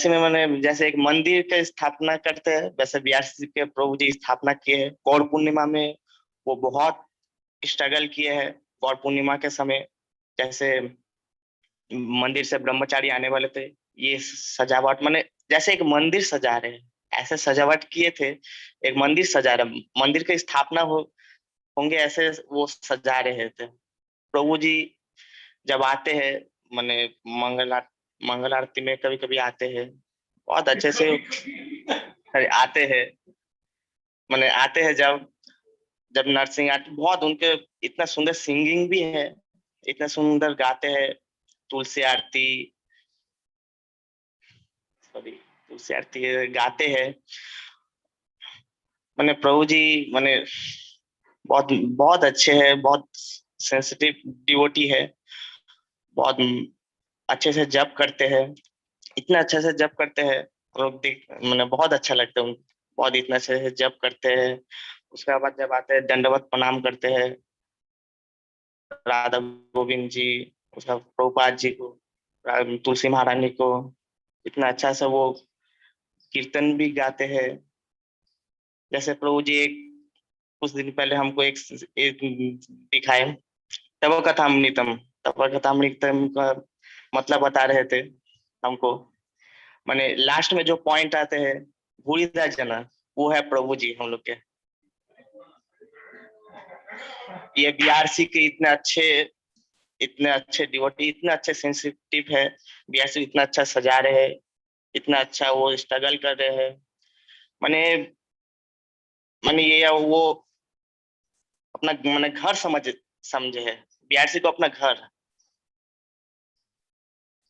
में माने जैसे एक मंदिर के स्थापना करते हैं, वैसे BRC के प्रभु जी स्थापना किए हैं। गौर पूर्णिमा में वो बहुत स्ट्रगल किए हैं। गौर पूर्णिमा के समय जैसे मंदिर से ब्रह्मचारी आने वाले थे, ये सजावट माने जैसे एक मंदिर सजा रहे हैं, ऐसे सजावट किए थे। एक मंदिर सजा रहे, मंदिर की स्थापना होंगे ऐसे वो सजा रहे थे। प्रभु जी जब आते हैं माने मंगल आरती में कभी कभी आते हैं, बहुत अच्छे से आते हैं। माने आते हैं जब नरसिंह आरती, बहुत उनके इतना सुंदर सिंगिंग भी है, इतना सुंदर गाते हैं। तुलसी आरती गाते हैं। माने प्रभु जी माने बहुत अच्छे हैं, बहुत सेंसिटिव डिवोटी है, बहुत अच्छे से जप करते हैं, इतना अच्छे से जप करते हैं लोग मैंने बहुत अच्छा लगता है। बहुत इतना अच्छे से जप करते हैं। उसके बाद जब आते हैं दंडवत प्रणाम करते हैं राधा गोविंद जी, उसका प्रभुपाद जी को, तुलसी महारानी को, इतना अच्छा से वो कीर्तन भी गाते हैं। जैसे प्रभु जी कुछ दिन पहले हमको एक दिखाए तब कथामृतम का मतलब बता रहे थे हमको। माने लास्ट में जो पॉइंट आते हैं भूरिदा जना, वो है प्रभु जी हम लोग के। ये BRC के इतने अच्छे डिवोटी, इतने अच्छे सेंसिटिव है। BRC इतना अच्छा सजा रहे हैं, इतना अच्छा वो स्ट्रगल कर रहे हैं। माने ये वो अपना माने घर समझे है, BRC को अपना घर।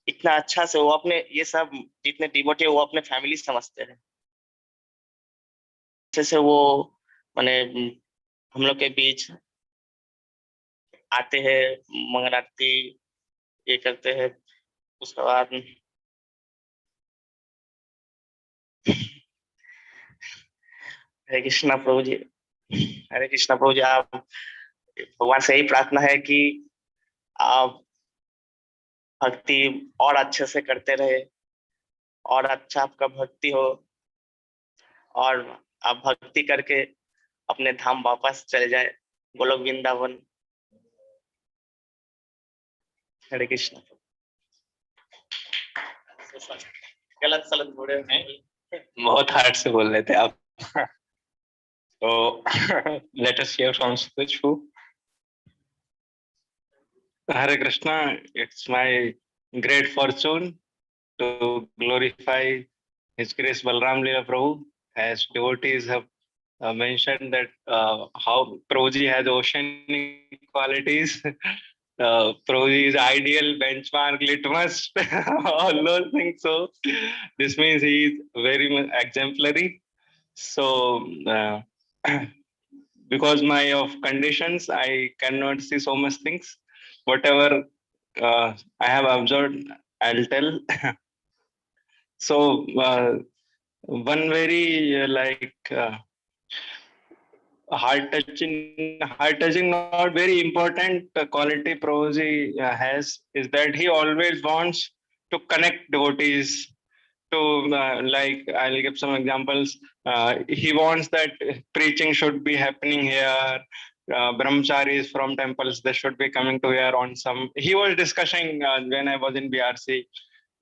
इतना अच्छा से वो अपने ये सब जितने डिवोटी है वो अपने फैमिली समझते हैं। जैसे वो माने हम लोग के बीच आते हैं, मंगल आरती ये करते हैं। उसके बाद हरे कृष्णा प्रभु जी, हरे कृष्णा प्रभु जी, आप भगवान से यही प्रार्थना है कि आप भक्ति और अच्छे से करते रहे और अच्छा आपका भक्ति हो और आप भक्ति करके अपने धाम वापस चले जाए, गोलोक वृंदावन। हरे कृष्णा। गलत सलत बोले बहुत हार्ड से बोल रहे थे आप। So let us hear from Suchu. Hare Krishna, it's my great fortune to glorify His Grace Balram Leela Prabhu, as devotees have mentioned that how Prabhuji has oceanic qualities. Prabhuji is ideal, benchmark, litmus, all those things. So this means he is very much exemplary. So because my of conditions, I cannot see so much things. Whatever I have observed, I'll tell. So one very heart touching, not very important quality Prabhuji has is that he always wants to connect devotees to I'll give some examples. He wants that preaching should be happening here. Brahmacharis from temples, they should be coming to here on some. He was discussing when I was in BRC,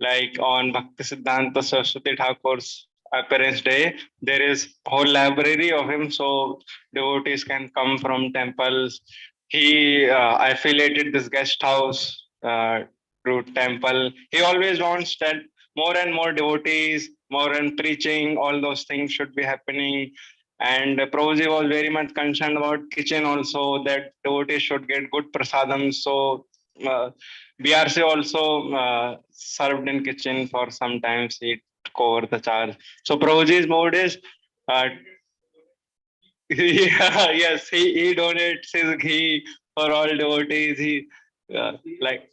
like on Bhakti Siddhanta Saraswati Thakur's appearance day. There is whole library of him, so devotees can come from temples. He affiliated this guest house to temple. He always wants that more and more devotees, more and preaching, all those things should be happening. And Prabhuji was very much concerned about kitchen also, that devotees should get good prasadam. So BRC also served in kitchen for some times. He took over the charge. So Prabhuji's mode is, yeah, yes, he donates his ghee for all devotees. He like.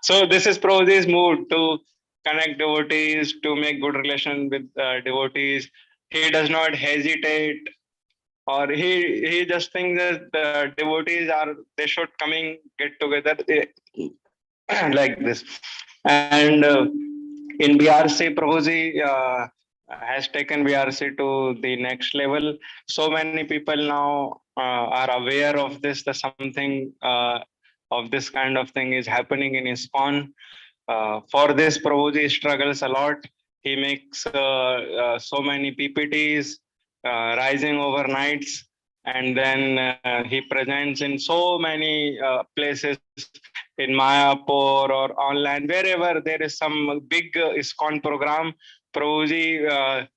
So this is Prabhuji's mood to connect devotees, to make good relation with devotees. He does not hesitate, or he just thinks that the devotees they should coming get together like this. And in BRC, Prabhuji has taken BRC to the next level. So many people now are aware of this, that something of this kind of thing is happening in ISKCON. For this, Prabhuji struggles a lot. He makes so many PPTs, rising overnights, and then he presents in so many places in Mayapur or online, wherever there is some big ISKCON program. Prabhuji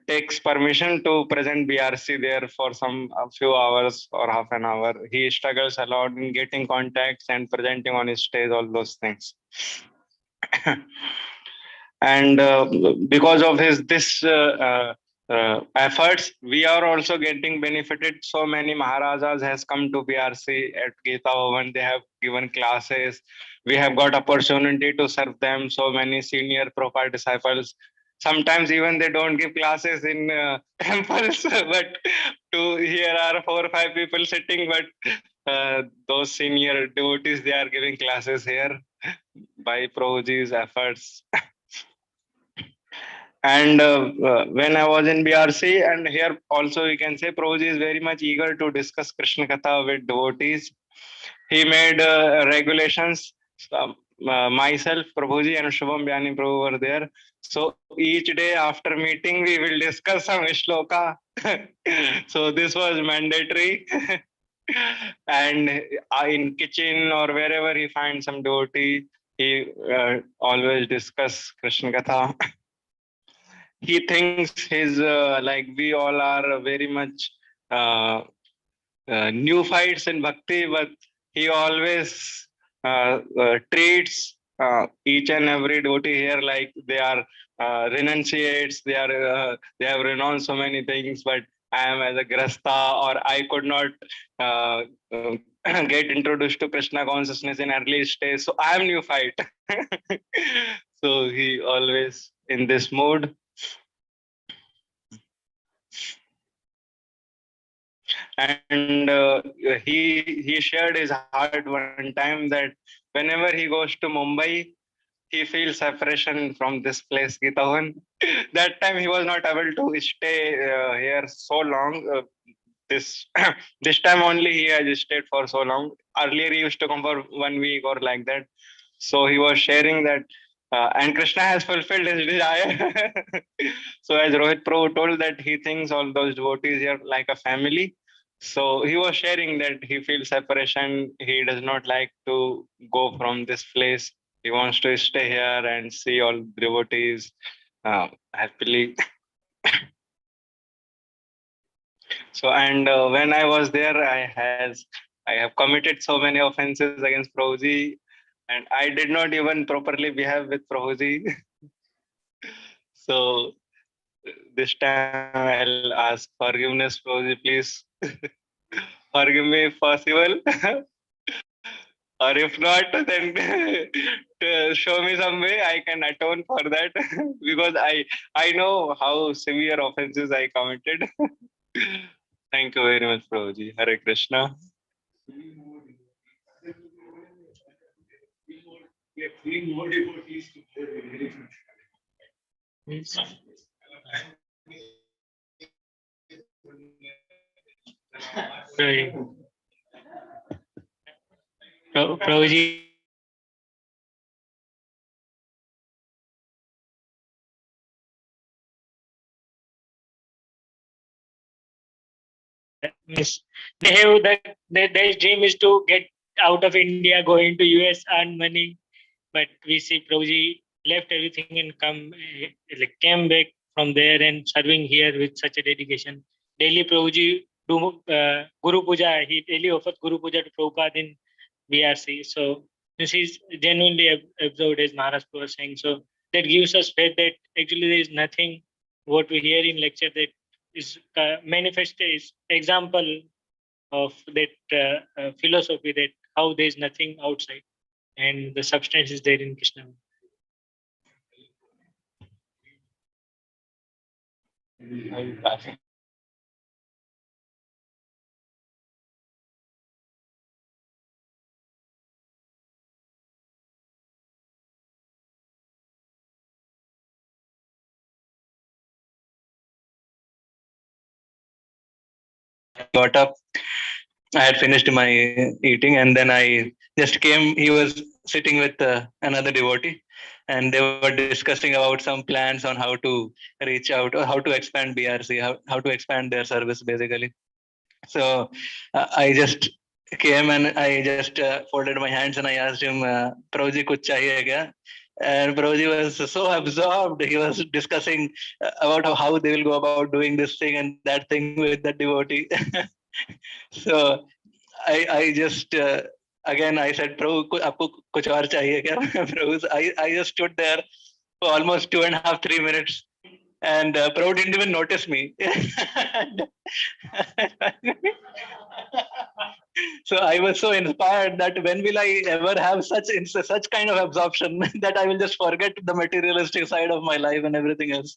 takes permission to present BRC there for a few hours or half an hour. He struggles a lot in getting contacts and presenting on his stage, all those things. And because of this efforts, we are also getting benefited. So many Maharajas has come to BRC at Gita Bhavan. They have given classes. We have got opportunity to serve them. So many senior Prabhupada disciples. Sometimes even they don't give classes in temples, but here are 4 or 5 people sitting, but those senior devotees, they are giving classes here by Prabhuji's efforts. And when I was in BRC, and here also we can say Prabhuji is very much eager to discuss Krishna Katha with devotees. He made regulations. Myself, Prabhuji, and Shubham Byani Prabhu were there. So each day after meeting, we will discuss some shloka. So this was mandatory. And in kitchen or wherever he finds some devotee, he always discuss Krishna Katha. He thinks his we all are very much neophytes in bhakti, but he always treats each and every devotee here like they are renunciates. They have renounced so many things, but I am as a grasta, or I could not get introduced to Krishna consciousness in early stage, so I am neophyte. So he always in this mood. And he shared his heart one time that whenever he goes to Mumbai, he feels separation from this place, Gita Bhavan. That time he was not able to stay here so long. This this time only he has stayed for so long. Earlier he used to come for 1 week or like that. So he was sharing that, and Krishna has fulfilled his desire. So as Rohit Prabhu told that he thinks all those devotees here like a family. So he was sharing that he feels separation. He does not like to go from this place. He wants to stay here and see all devotees happily. So, and when I was there, I have committed so many offenses against Prabhuji, and I did not even properly behave with Prabhuji. So this time I'll ask forgiveness, Prabhuji, please forgive me if possible. Or if not, then to show me some way I can atone for that because I know how severe offenses I committed. Thank you very much, Prabhuji. Hare Krishna. Right. Prabhuji, yes, they have their dream is to get out of India, go into US, earn money. But we see Prabhuji left everything and came back from there and serving here with such a dedication. Daily Prabhuji do Guru Puja. He daily offers Guru Puja to Prabhupada in VRC. So this is genuinely absorbed, as Maharaj was saying. So that gives us faith that actually there is nothing what we hear in lecture that is manifested is example of that philosophy that how there is nothing outside and the substance is there in Krishna. Got up. I had finished my eating, and then I just came. He was sitting with another devotee, and they were discussing about some plans on how to reach out or how to expand BRC, how to expand their service basically. So I just came and I just folded my hands and I asked him, Prabhuji, kuch chahiye kya? And Prabhuji was so absorbed. He was discussing about how they will go about doing this thing and that thing with that devotee. So I just again I said, Prabhu, आपको कुछ और चाहिए क्या? Prabhu, I just stood there for almost 2.5, 3 minutes, and Prabhu didn't even notice me. So I was so inspired that when will I ever have such kind of absorption that I will just forget the materialistic side of my life and everything else.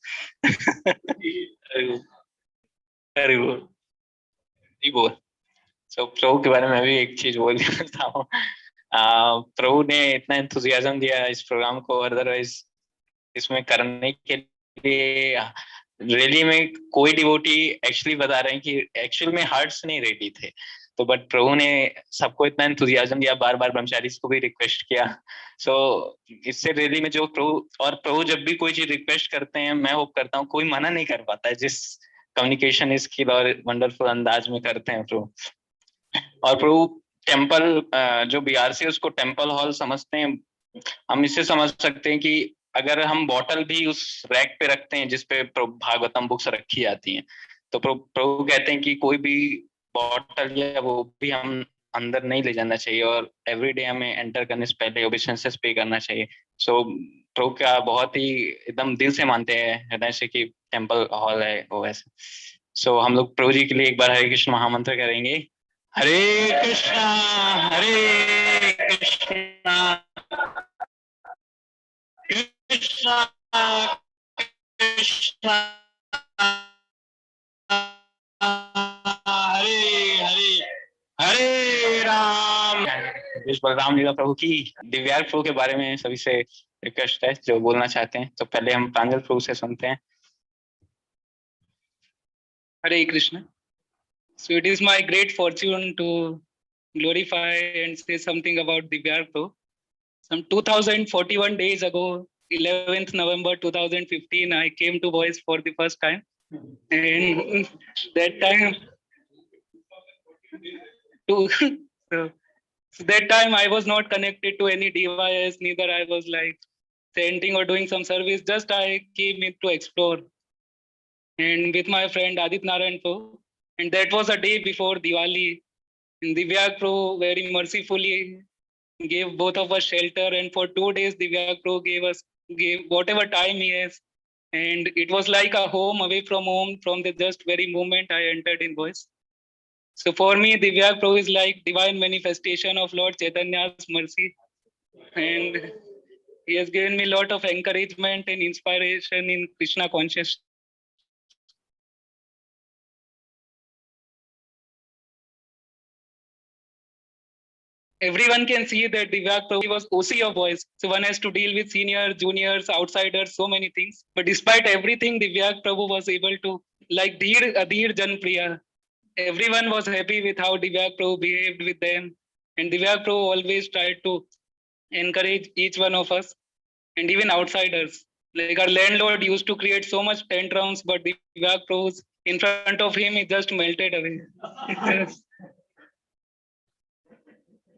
Very good. So प्रभु के बारे में भी एक चीज बोल देता हूँ. प्रभु ने इतना एंथुजियाज्म दिया इस प्रोग्राम को, अदरवाइज इसमें करने के लिए रैली में कोई डिवोटी एक्चुअली बता रहे हैं कि एक्चुअल में हार्ट्स नहीं रेडी थे. तो बट प्रभु ने सबको इतना एंथुजियाज्म दिया, बार बार ब्रह्मचारी को भी रिक्वेस्ट किया. सो इससे रैली में जो प्रभु जब भी कोई चीज रिक्वेस्ट करते हैं, मैं होप करता हूँ कोई मना नहीं कर पाता है, जिस कम्युनिकेशन स्किल और वंडरफुल अंदाज में करते हैं प्रभु. और प्रभु टेम्पल जो बीआरसी उसको टेम्पल हॉल समझते हैं. हम इससे समझ सकते हैं कि अगर हम बॉटल भी उस रैक पे रखते हैं जिसपे भागवतम बुक्स रखी जाती हैं, तो प्रभु कहते हैं कि कोई भी बॉटल या वो भी हम अंदर नहीं ले जाना चाहिए और एवरीडे हमें एंटर करने से पहले ओबेसेंसेस पे करना चाहिए. सो प्रभु का बहुत ही एकदम दिल से मानते हैं, हृदय से कि टेम्पल हॉल है वो ऐसे. सो हम लोग प्रभु जी के लिए एक बार हरे कृष्ण महामंत्र करेंगे. हरे कृष्णा कृष्णा कृष्णा हरे हरे हरे राम. इस बलराम लीला प्रभु की दिव्यार्ग प्रभु के बारे में सभी से रिक्वेस्ट है जो बोलना चाहते हैं. तो पहले हम प्रांजल प्रभु से सुनते हैं. Hare Krishna. So it is my great fortune to glorify and say something about Divyarto. Some 2041 days ago, 11th November 2015, I came to Voice for the first time. And that time, So that time I was not connected to any device, neither I was like chanting or doing some service. Just I came in to explore, and with my friend Adit Narayan Pro, and that was a day before Diwali. And Divyak Pro very mercifully gave both of us shelter, and for 2 days Divyak Pro gave whatever time he has, and it was like a home away from home from the just very moment I entered in voice. So for me, Divyak Pro is like divine manifestation of Lord Chaitanya's mercy, and he has given me a lot of encouragement and inspiration in Krishna consciousness. Everyone can see that Divyak Prabhu was OC of voice. So one has to deal with seniors, juniors, outsiders, so many things. But despite everything, Divyak Prabhu was able to, like Dheer Adhir Janpriya. Everyone was happy with how Divyak Prabhu behaved with them. And Divyak Prabhu always tried to encourage each one of us and even outsiders. Like our landlord used to create so much tantrums, but Divyak Prabhu's in front of him, it just melted away.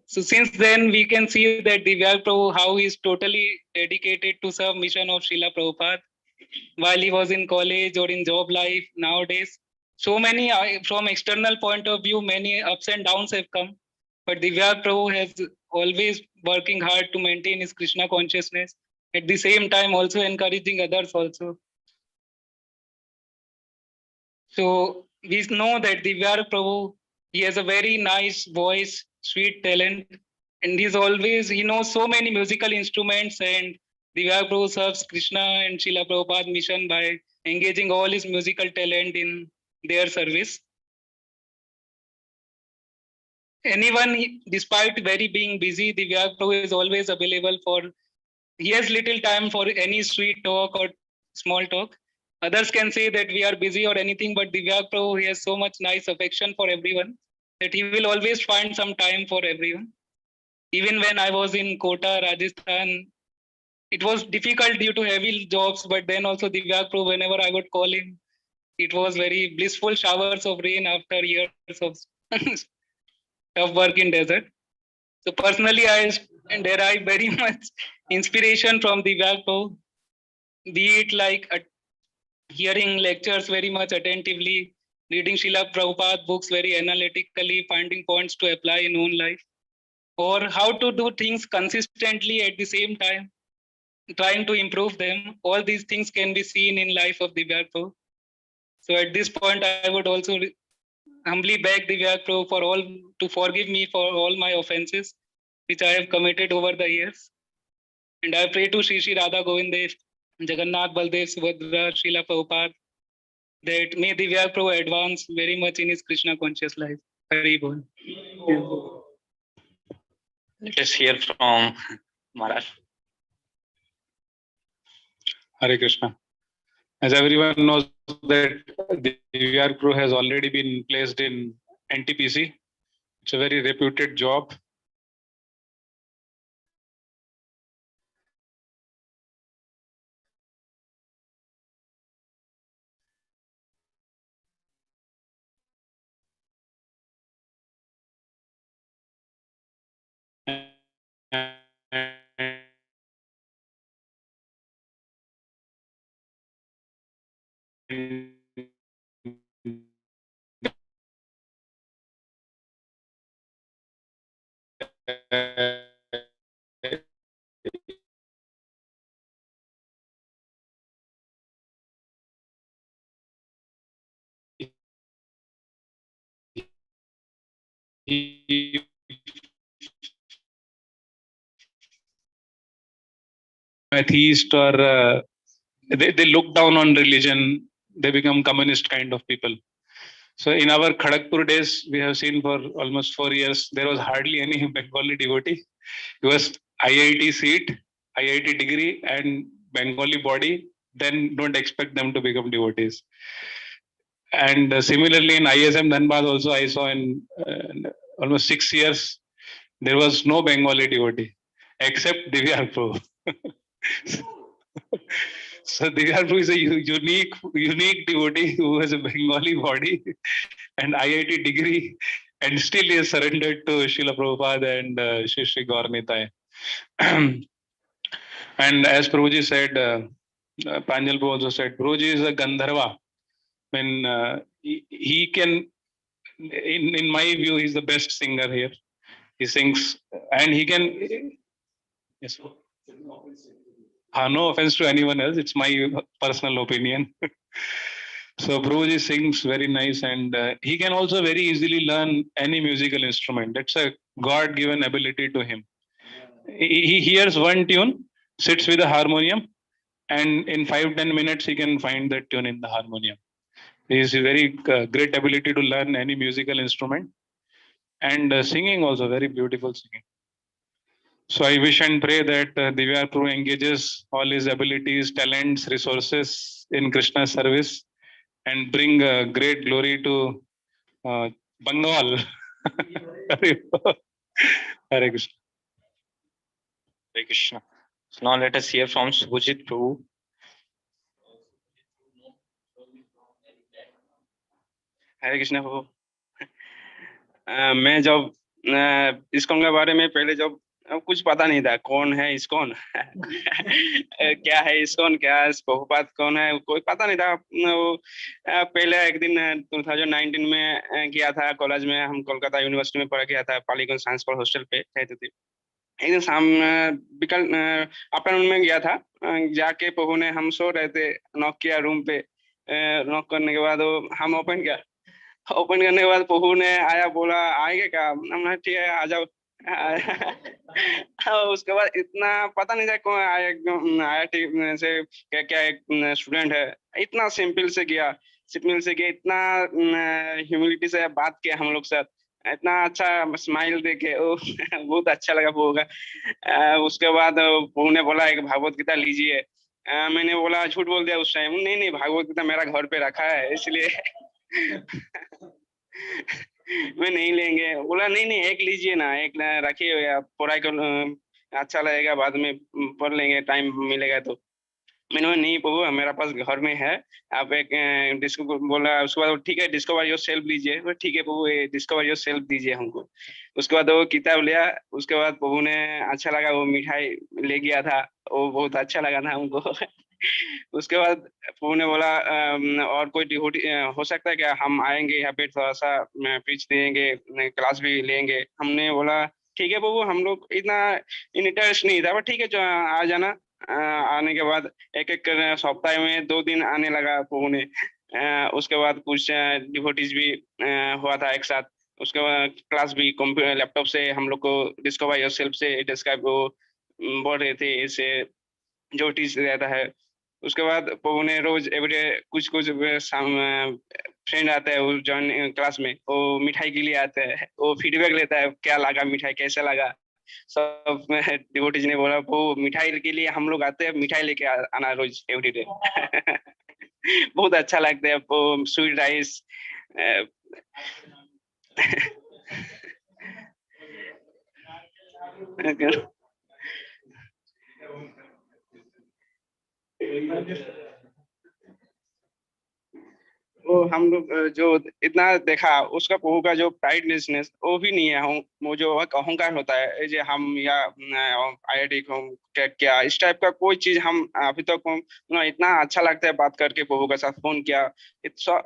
So since then, we can see that Divyak Prabhu, how he is totally dedicated to serve mission of Srila Prabhupada while he was in college or in job life nowadays. So many, from external point of view, many ups and downs have come. But Divyak Prabhu has always working hard to maintain his Krishna consciousness. At the same time, also encouraging others also. So we know that Divyak Prabhu, he has a very nice voice, sweet talent, and he knows so many musical instruments, and Divyak Prabhu serves Krishna and Srila Prabhupada mission by engaging all his musical talent in their service. Anyone, despite very being busy, Divyak Prabhu is always available for, he has little time for any sweet talk or small talk. Others can say that we are busy or anything, but Divyak Prabhu, he has so much nice affection for everyone that he will always find some time for everyone. Even when I was in Kota, Rajasthan, it was difficult due to heavy jobs, but then also Divyak Prabhu, whenever I would call him, it was very blissful showers of rain after years of tough work in desert. So personally, I derive very much inspiration from Divyak Prabhu, be it like hearing lectures very much attentively, reading Srila Prabhupada books very analytically, finding points to apply in own life, or how to do things consistently at the same time, trying to improve them. All these things can be seen in life of Divyak Prabhu. So at this point, I would also humbly beg Divyak Prabhu for all to forgive me for all my offenses which I have committed over the years. And I pray to Shri Shri Radha Govindev, Jagannath Baldev Subhadra, Srila Prabhupada, that may Divyak Prabhu advance very much in his Krishna conscious life. Hari Bol. Let us hear from Maharaj. Hare Krishna. As everyone knows that Divyak Prabhu has already been placed in NTPC. It's a very reputed job. Atheist or they look down on religion, they become communist kind of people. So in our Kharagpur days, we have seen for almost 4 years, there was hardly any Bengali devotee. It was IIT seat, IIT degree and Bengali body, then don't expect them to become devotees. And similarly in ISM Dhanbad also, I saw in almost 6 years, there was no Bengali devotee except Divyak Prabhu. So Divyak Prabhu is a unique devotee who has a Bengali body and IIT degree and still he is surrendered to Srila Prabhupada and Shri Gaur Nitai. And as Prabhuji said, Pranjal Prabhu also said, Prabhuji is a Gandharva. I mean, he can, in my view, he's the best singer here. He sings and he can. Yes. No offense to anyone else. It's my personal opinion. So Prabhuji sings very nice, and he can also very easily learn any musical instrument. That's a God-given ability to him. He hears one tune, sits with a harmonium, and in 5-10 minutes he can find that tune in the harmonium. He has a very great ability to learn any musical instrument, and singing also very beautiful singing. So I wish and pray that Divya Prabhu engages all his abilities, talents, resources in Krishna's service and bring great glory to Bengal. Hare Krishna. Hare Krishna. So now let us hear from Sujit Prabhu. हरे कृष्ण प्रभु। मैं जब ISKCON के बारे में पहले जब कुछ पता नहीं था, कौन है इस्कॉन क्या है इस्कॉन, क्या है प्रभुपाद कौन है, कोई पता नहीं था। वो पहले एक दिन 2019 में किया था कॉलेज में, हम कोलकाता यूनिवर्सिटी में पढ़ा किया था, पालीगंज साइंस कॉलेज हॉस्टल पे रहते थे। एक दिन शाम विकल आफ्टरनून में गया था, जाके प्रभु ने, हम सो रहे थे, नॉक किया रूम पे। नॉक करने के बाद हम ओपन किया, ओपन करने के बाद प्रभु ने आया, बोला आएंगे क्या, हमने ठीक है आ जाओ। उसके बाद इतना पता नहीं था कौन आया, IIT से क्या क्या एक स्टूडेंट है, इतना सिंपल से गया, इतना ह्यूमिलिटी से बात किया हम लोग साथ, इतना अच्छा स्माइल देके बहुत अच्छा लगा प्रभु का। उसके बाद प्रभु ने बोला एक भागवत गीता लीजिए। मैंने बोला, झूठ बोल दिया उस टाइम, नहीं भागवत गीता मेरा घर पे रखा है इसलिए मैं नहीं लेंगे। बोला नहीं एक लीजिए ना, एक रखिए, पढ़ाई कर अच्छा लगेगा, बाद में पढ़ लेंगे, टाइम मिलेगा तो। मैंने बोला नहीं प्रभु मेरा पास घर में है, आप एक डिस्को बोला। उसके बाद ठीक है डिस्कवर योर सेल्फ लीजिए, ठीक है प्रभु डिस्कवर योर सेल्फ दीजिए हमको। उसके बाद वो किताब लिया। उसके बाद प्रभु ने अच्छा लगा, वो मिठाई ले गया था, वो बहुत अच्छा लगा था हमको। उसके बाद प्रभु ने बोला और कोई डिवोटी हो सकता है क्या, हम आएंगे यहाँ पे, थोड़ा सा पिच देंगे, क्लास भी लेंगे। हमने बोला ठीक है प्रभु, हम लोग इतना इंटरेस्ट नहीं था, पर ठीक है जो आ जाना। आने के बाद एक सप्ताह में 2 दिन आने लगा प्रभु ने। उसके बाद कुछ डिवोटीज भी हुआ था एक साथ। उसके बाद क्लास भी कंप्यूटर लैपटॉप से हम लोग को डिस्कवर योरसेल्फ से डिस्क्राइब वो बोल रहे थे, इसे जो टीच रहता है। उसके बाद प्रभु ने रोज एवरीडे कुछ फ्रेंड आता है, वो जॉइन क्लास में, वो मिठाई के लिए आता है, वो फीडबैक लेता है, क्या लगा मिठाई, कैसा लगा। सब डिवोटीज ने बोला वो मिठाई के लिए हम लोग आते हैं, मिठाई लेके आना रोज एवरीडे। बहुत अच्छा लगता है वो स्वीट राइस। वो हम लोग जो इतना देखा, उसका प्रभु का जो प्राइडनेसनेस वो भी नहीं है। वो जो अहंकार होता है, जो हम या IIT क्या इस टाइप का कोई चीज हम अभी तक इतना अच्छा लगता है बात करके प्रभु के साथ। फोन किया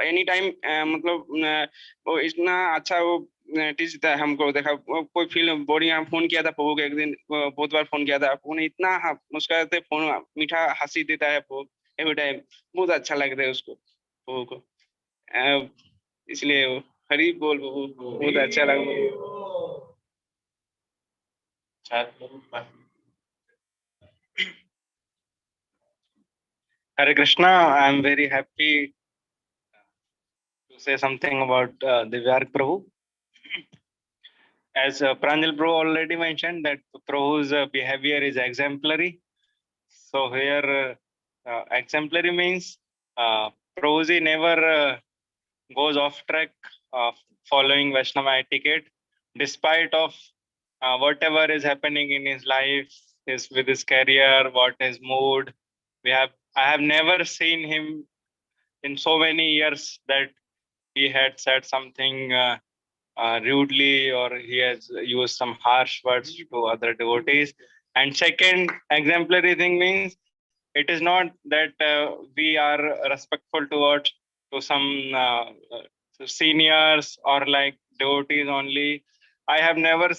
एनी टाइम, मतलब वो इतना अच्छा वो टीच देता है हमको। देखा कोई फील बोरिंग, फोन किया था प्रभु को एक दिन, बहुत बार फोन किया था, उन्हें इतना मुस्कुराते फोन मीठा हंसी देता है प्रभु एवरी टाइम। बहुत अच्छा लगता है उसको प्रभु को, इसलिए हरी बोल प्रभु, बहुत अच्छा लगा। Hare Krishna, I am very happy to say something about Divyark Prabhu. As Pranjal Prabhu already mentioned that Prabhu's behavior is exemplary. So here exemplary means Prabhuji never goes off track of following Vaishnava etiquette, despite of whatever is happening in his life, with his career, what his mood. I have never seen him in so many years that he had said something rudely, or he has used some harsh words to other devotees. And second exemplary thing means it is not that we are respectful towards to some seniors or like devotees only. I have never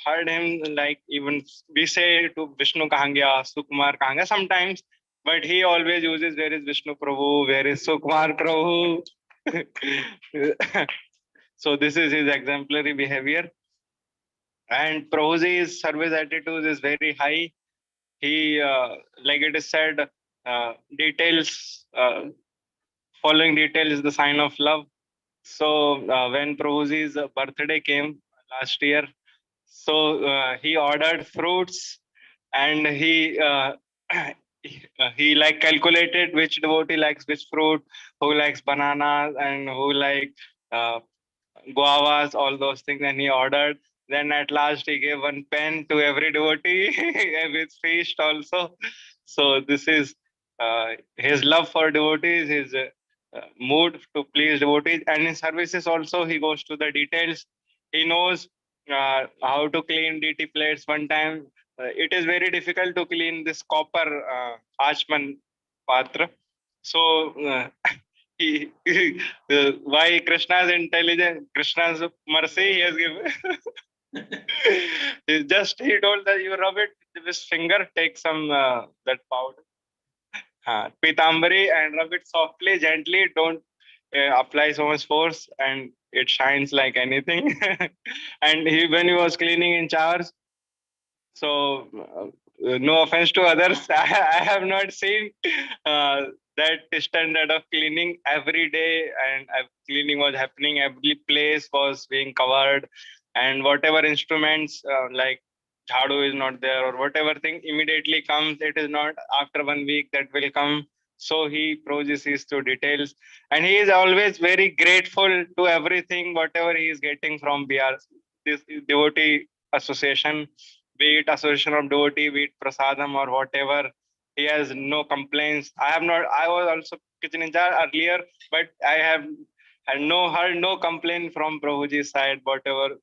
heard him like, even we say to Vishnu Kahangya, Sukumar Kahangya sometimes, but he always uses where is Vishnu Prabhu, where is Sukumar Prabhu. So this is his exemplary behavior. And Prabhuji's service attitude is very high. He, like it is said, details, following detail is the sign of love. So when Prabhuji's birthday came last year, so he ordered fruits, and he like calculated which devotee likes which fruit, who likes bananas, and who like uh, guavas, all those things, and he ordered. Then at last he gave one pen to every devotee with feast also. So this is his love for devotees, his mood to please devotees, and in services also he goes to the details. He knows how to clean DT plates. One time, it is very difficult to clean this copper Achman patra. So he why Krishna's intelligence, Krishna's mercy, he has given. He told that you rub it with his finger, take some that powder, pitambari, and rub it softly, gently. Don't apply so much force, and it shines like anything. And when he was cleaning in showers, so no offense to others, I have not seen that standard of cleaning every day, and cleaning was happening. Every place was being covered, and whatever instruments like jhadu is not there, or whatever thing immediately comes. It is not after 1 week that will come. So he processes to details, and he is always very grateful to everything, whatever he is getting from BR, this devotee association, be it association of devotee, be it prasadam or whatever. He has no complaints. I was also kitchen in charge earlier, but I have heard no complaint from Prabhuji's side, whatever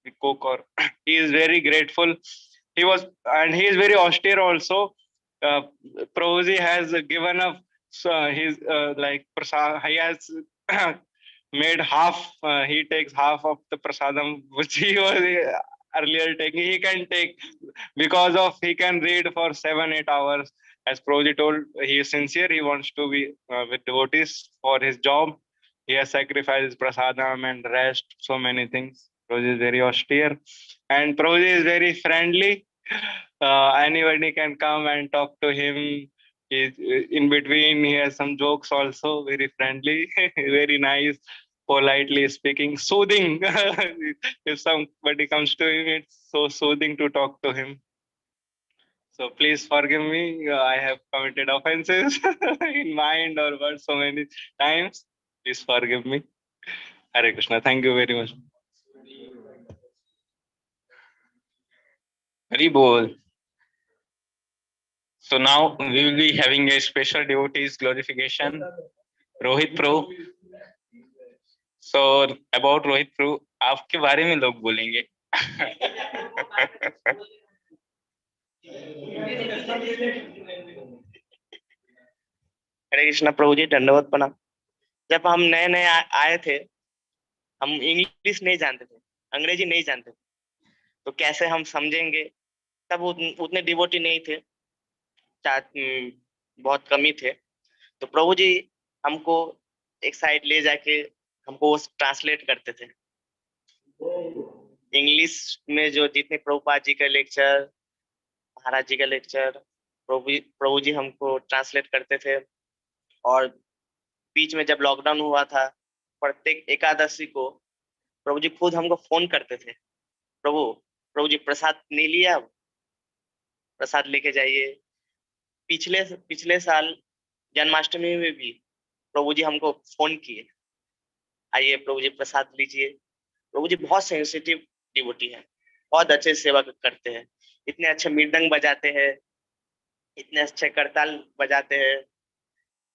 we cook, or he is very grateful. And he is very austere also. Prabhuji has given up his like prasad. He has made half. He takes half of the prasadam which he was earlier taking. He can take, because of he can read for 7-8 hours. As Prabhuji told, he is sincere. He wants to be with devotees for his job. He has sacrificed prasadam and rest, so many things. Prabhuji is very austere, and Prabhuji is very friendly. Anybody can come and talk to him. In between, he has some jokes also. Very friendly, very nice, politely speaking, soothing. If somebody comes to him, it's so soothing to talk to him. So please forgive me. I have committed offenses in mind or words so many times. Please forgive me. Hare Krishna. Thank you very much. Hari Bol. So now we will be having a special devotees glorification. Rohit Pro. So about Rohit Pro, आपके बारे में लोग बोलेंगे. हरे कृष्णा प्रभु जी, दंडवत प्रणाम। जब हम नए नए आए थे, हम इंग्लिश नहीं जानते थे, अंग्रेजी नहीं जानते थे, तो कैसे हम समझेंगे? तब उतने डिवोटी नहीं थे, बहुत कम ही थे। तो प्रभु जी हमको एक साइड ले जाके हमको वो ट्रांसलेट करते थे। इंग्लिश में जो जितने प्रभुपाद जी का लेक्चर, महाराज जी का लेक्चर, प्रभु जी हमको ट्रांसलेट करते थे। और बीच में जब लॉकडाउन हुआ था, प्रत्येक एकादशी को प्रभु जी खुद हमको फोन करते थे, प्रभु जी प्रसाद नहीं लिया, प्रसाद लेके जाइए। पिछले साल जन्माष्टमी में भी प्रभु जी हमको फोन किए, आइए प्रभु जी प्रसाद लीजिए। प्रभु जी बहुत सेंसिटिव डिवोटी है, बहुत अच्छे सेवा करते हैं, इतने अच्छे मृदंग बजाते हैं, इतने अच्छे करताल बजाते हैं,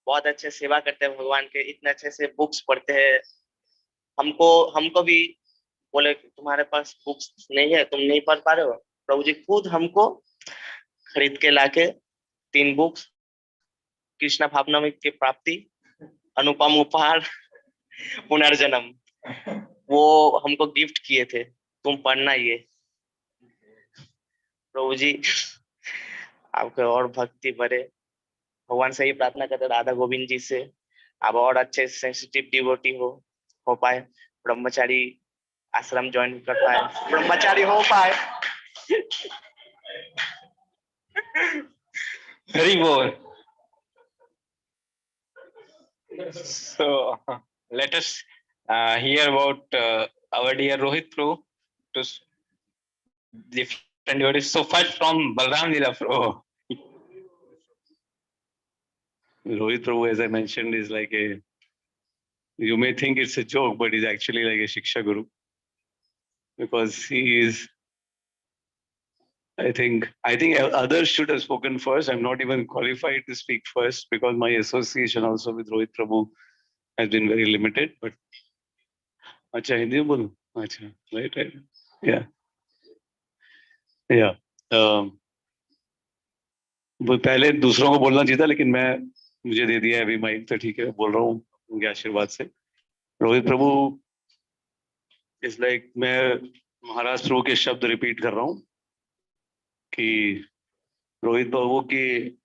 बहुत अच्छे सेवा करते हैं भगवान के, इतने अच्छे से बुक्स पढ़ते हैं। हमको भी बोले कि तुम्हारे पास बुक्स नहीं है, तुम नहीं पढ़ पा रहे हो। प्रभु जी खुद हमको खरीद के लाके 3 बुक्स, कृष्णा भावनामृत की प्राप्ति, अनुपम उपहार, पुनर्जन्म, वो हमको गिफ्ट किए थे, तुम पढ़ना ये। प्रभु जी आपके और भक्ति बढ़े, भगवान से ही प्रार्थना करते राधा गोविंद जी से आप और अच्छे सेंसिटिव डिवोटी हो पाए, ब्रह्मचारी आश्रम ज्वाइन कर पाए, ब्रह्मचारी हो पाए। Very well. So let us hear about our dear Rohit Pro to different devotees. So first from Balram Lila Pro. Rohit Prabhu, as I mentioned, is like a, you may think it's a joke, but he's actually like a Shiksha Guru. Because he is, I think others should have spoken first. I'm not even qualified to speak first because my association also with Rohit Prabhu has been very limited. But अच्छा हिंदी में बोलूं? अच्छा, right. Yeah. वो पहले दूसरों को बोलना चाहिए था, लेकिन मुझे दे दिया है अभी माइक, तो ठीक है, बोल रहा हूँ उनके आशीर्वाद से। रोहित प्रभु इज लाइक, मैं महाराज प्रभु के शब्द रिपीट कर रहा हूँ कि रोहित प्रभु की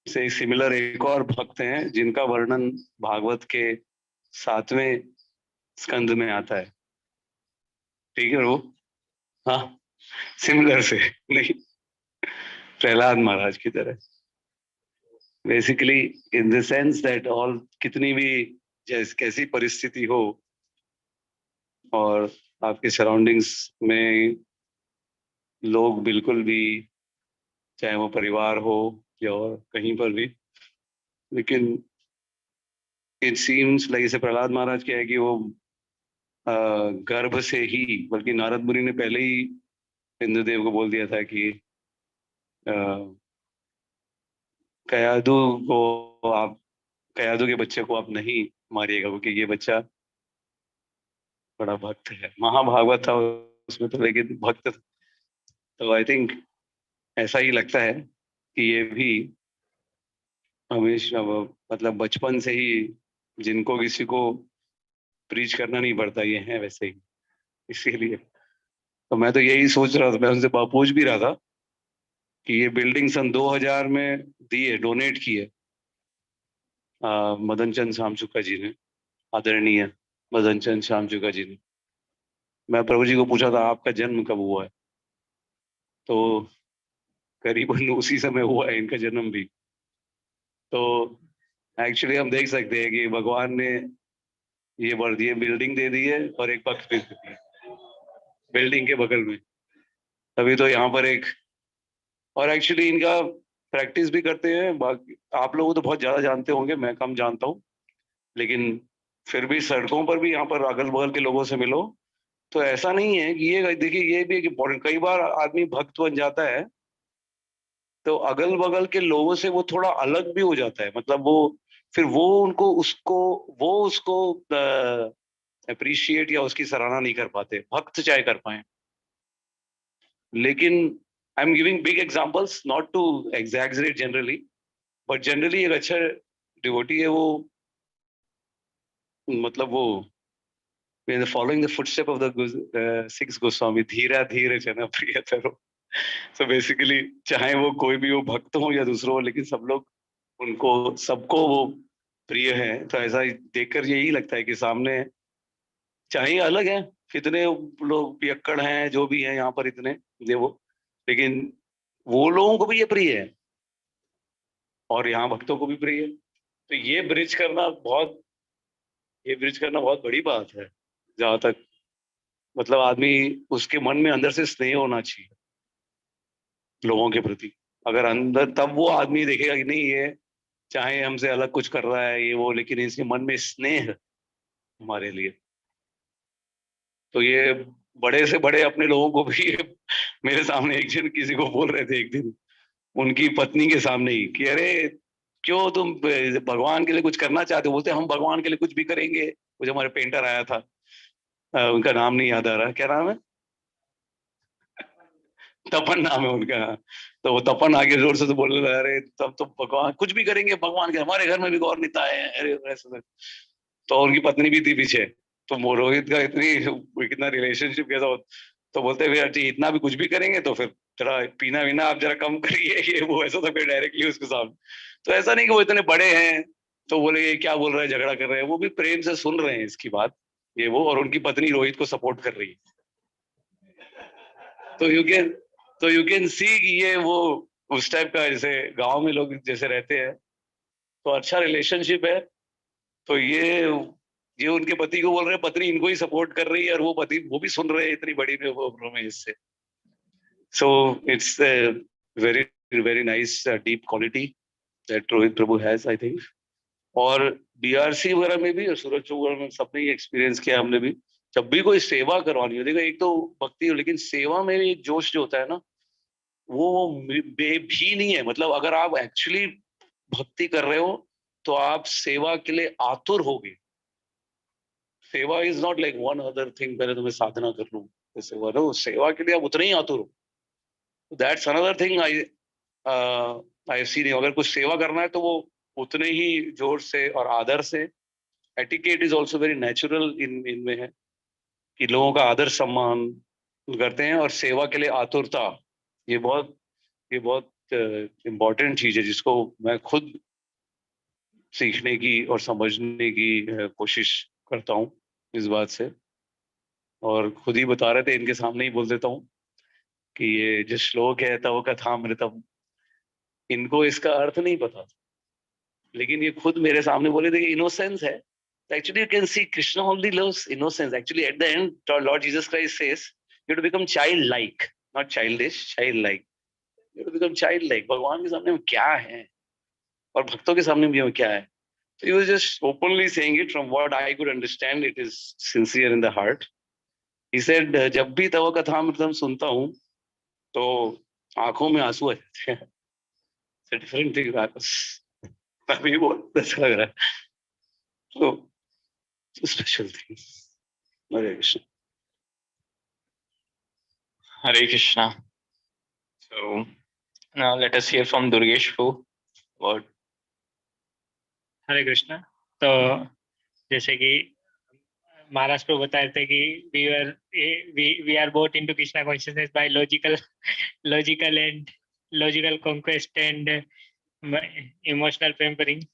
से सिमिलर एक और भक्त हैं जिनका वर्णन भागवत के 7वें स्कंद में आता है। ठीक है प्रभु? हाँ, सिमिलर से नहीं, प्रहलाद महाराज की तरह। Basically in the sense that all, कितनी भी कैसी परिस्थिति हो और आपके सराउंडिंग्स में लोग बिल्कुल भी, चाहे वो परिवार हो या कहीं पर भी, लेकिन इट सीम्स लाइक, जैसे प्रहलाद महाराज क्या है कि वो गर्भ से ही, बल्कि नारद मुनि ने पहले ही इंद्रदेव को बोल दिया था कि कयादू के बच्चे को आप नहीं मारिएगा, क्योंकि ये बच्चा बड़ा भक्त है। महाभागवत था उसमें तो, लेकिन भक्त। तो आई थिंक ऐसा ही लगता है कि ये भी हमेशा, मतलब बचपन से ही जिनको किसी को प्रीच करना नहीं पड़ता, ये है वैसे ही। इसीलिए तो मैं तो यही सोच रहा था, मैं उनसे पूछ भी रहा था कि ये बिल्डिंग सन 2000 में दी है, डोनेट की है मदन चंद श्यामचुका जी ने, आदरणीय मदन चंद श्यामचुका जी ने। मैं प्रभु जी को पूछा था आपका जन्म कब हुआ है, तो करीबन उसी समय हुआ है इनका जन्म भी। तो एक्चुअली हम देख सकते हैं कि भगवान ने ये बिल्डिंग दे दी है और एक भक्त भी दे दी है बिल्डिंग के बगल में। तभी तो यहाँ पर एक, और एक्चुअली इनका प्रैक्टिस भी करते हैं। बाकी आप लोग तो बहुत ज्यादा जानते होंगे, मैं कम जानता हूँ, लेकिन फिर भी सड़कों पर भी यहाँ पर अगल बगल के लोगों से मिलो तो ऐसा नहीं है कि ये, देखिए ये भी एक इम्पोर्टेंट, कई बार आदमी भक्त बन जाता है तो अगल बगल के लोगों से वो थोड़ा अलग भी हो जाता है। मतलब वो फिर वो उसको अप्रिशिएट या उसकी सराहना नहीं कर पाते, भक्त चाहे कर पाए। लेकिन I am giving big examples not to exaggerate generally, but generally एक अच्छा डिवोटी है वो, मतलब वो following the footstep of the 6 Goswami, धीरा धीरे जना प्रियतरो। सो बेसिकली चाहे वो कोई भी हो, भक्त हो या दूसरों हो, लेकिन सब लोग सबको वो प्रिय है। तो ऐसा देखकर यही लगता है कि सामने चाहे अलग है, कितने लोग पियक्कड़ हैं, जो भी हैं यहाँ पर इतने देवो, लेकिन वो लोगों को भी ये प्रिय है और यहाँ भक्तों को भी प्रिय है। तो ये ब्रिज करना बहुत बड़ी बात है। जहां तक मतलब आदमी, उसके मन में अंदर से स्नेह होना चाहिए लोगों के प्रति। अगर अंदर, तब वो आदमी देखेगा कि नहीं, ये चाहे हमसे अलग कुछ कर रहा है ये वो, लेकिन इसके मन में स्नेह हमारे लिए। तो ये बड़े से बड़े अपने लोगों को भी मेरे सामने एक जन किसी को बोल रहे थे एक दिन, उनकी पत्नी के सामने ही, कि अरे क्यों तुम भगवान के लिए कुछ करना चाहते हो? बोलते हम भगवान के लिए कुछ भी करेंगे। वो जो हमारे पेंटर आया था, उनका नाम नहीं याद आ रहा, क्या नाम है, तपन नाम है उनका। तो वो तपन आगे जोर से तो बोलने लगा, अरे तब तो भगवान कुछ भी करेंगे भगवान के, हमारे घर में भी गौर नीता है, अरे ऐसे। तो उनकी पत्नी भी थी पीछे। तो वो रोहित का कितना रिलेशनशिप कैसा हो, तो बोलते भैया जी इतना भी कुछ भी करेंगे तो फिर जरा पीना वीना आप जरा कम करिए, ये वो ऐसा, तो फिर डायरेक्टली उसके सामने। तो ऐसा नहीं कि वो इतने बड़े हैं तो बोले ये क्या बोल रहे हैं, झगड़ा कर रहे हैं, वो भी प्रेम से सुन रहे हैं इसकी बात, ये वो, और उनकी पत्नी रोहित को सपोर्ट कर रही है। तो यू कैन सी कि ये वो उस टाइप का, जैसे गांव में लोग जैसे रहते हैं, तो अच्छा रिलेशनशिप है। तो ये उनके पति को बोल रहे हैं, पत्नी इनको ही सपोर्ट कर रही है, और वो पति वो भी सुन रहे हैं इतनी बड़ी उम्र में इससे। So it's very very nice deep quality that Rohit Prabhu has, I think. और बीआरसी वगैरह में भी और सूरज चौक वगैरह में सबने ये एक्सपीरियंस किया, हमने भी। जब भी कोई सेवा करवानी हो, देखो एक तो भक्ति हो, लेकिन सेवा में भी एक जोश जो होता है ना, वो भी नहीं है। मतलब अगर आप एक्चुअली भक्ति कर रहे हो तो आप सेवा के लिए आतुर होगे। सेवा is not like one other thing, पहले तो मैं साधना कर लूं सेवा, नो, सेवा के लिए आप उतने ही आतुर हो। That's another thing I seen. अगर कुछ सेवा करना है तो वो उतने ही जोर से और आदर से। Etiquette is also very natural इनमें है कि लोगों का आदर सम्मान करते हैं, और सेवा के लिए आतुरता, ये बहुत इम्पोर्टेंट चीज है, जिसको मैं खुद सीखने की और समझने की कोशिश करता हूँ इस बात से। और खुद ही बता रहे थे, इनके सामने ही बोल देता हूँ कि ये जो श्लोक है तव कथामृतम, इनको इसका अर्थ नहीं पता था, लेकिन ये खुद मेरे सामने बोले थे कि इनोसेंस है। Actually, you can see Krishna only loves innocence. Actually, at the end, Lord Jesus Christ says, you have to become childlike, not childish, childlike. You have to become childlike. भगवान के सामने में क्या है और भक्तों के सामने भी में क्या है. So he was just openly saying it. From what I could understand, it is sincere in the heart. He said, जब भी तव कथामृतम सुनता हूँ तो आंखों में आंसू आ जाते हैं. It's a different thing. अभी बहुत अच्छा लग रहा है. So, it's a special thing. Hare Krishna. Hare Krishna. So now let us hear from Durgesh Fu. What? हरे कृष्णा। तो जैसे कि महाराज को बता रहे थे कि we are brought into Krishna consciousness by logical and logical conquest and emotional pampering,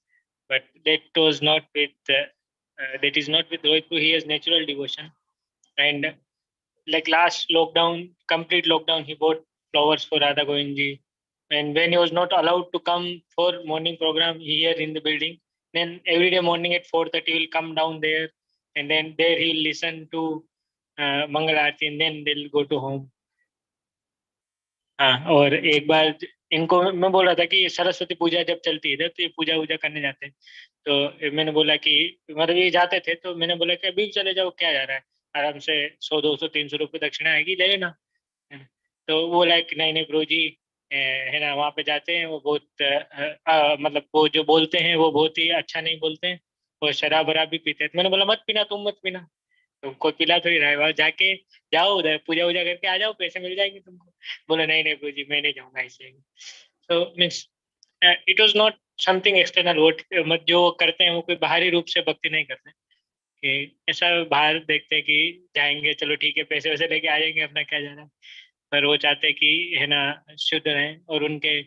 but that is not with Rohit. He has natural devotion, and like last lockdown, complete lockdown, he bought flowers for Radha Govindji. And when he was not allowed to come for morning program here in the building, then every day morning at 4:30 he will come down there, and then there he will listen to Mangal Aarti, and then they'll go to home. हाँ, और एक बार इनको मैं बोल रहा था कि सरस्वती पूजा जब चलती है इधर तो ये पूजा वूजा करने जाते हैं, तो मैंने बोला कि मतलब ये जाते थे, तो मैंने बोला कि अभी चले जाओ, क्या जा रहा है, आराम से 100 200 300 रुपये दक्षिणा आएगी, ले लेना। तो वो बोला कि नहीं नहीं प्रभु जी, है ना, वहाँ पे जाते हैं वो बहुत मतलब वो जो बोलते हैं वो बहुत ही अच्छा नहीं बोलते हैं, वो शराब वराब भी पीते हैं। तो मैंने बोला मत पीना, तुम मत पीना, तुमको पिला थोड़ी रहा है, वहाँ जाके जाओ उधर पूजा वूजा करके आ जाओ, पैसे मिल जाएंगे तुमको। बोला नहीं नहीं प्रभु जी, मैं नहीं जाऊंगा ऐसे। So means it was not something external, वो जो करते हैं वो कोई बाहरी रूप से भक्ति नहीं करते कि ऐसा बाहर देखते हैं कि जाएंगे चलो ठीक है पैसे वैसे लेके आ जाएंगे, अपना क्या जाना है, पर वो चाहते हैं कि है ना शुद्ध रहें। और उनके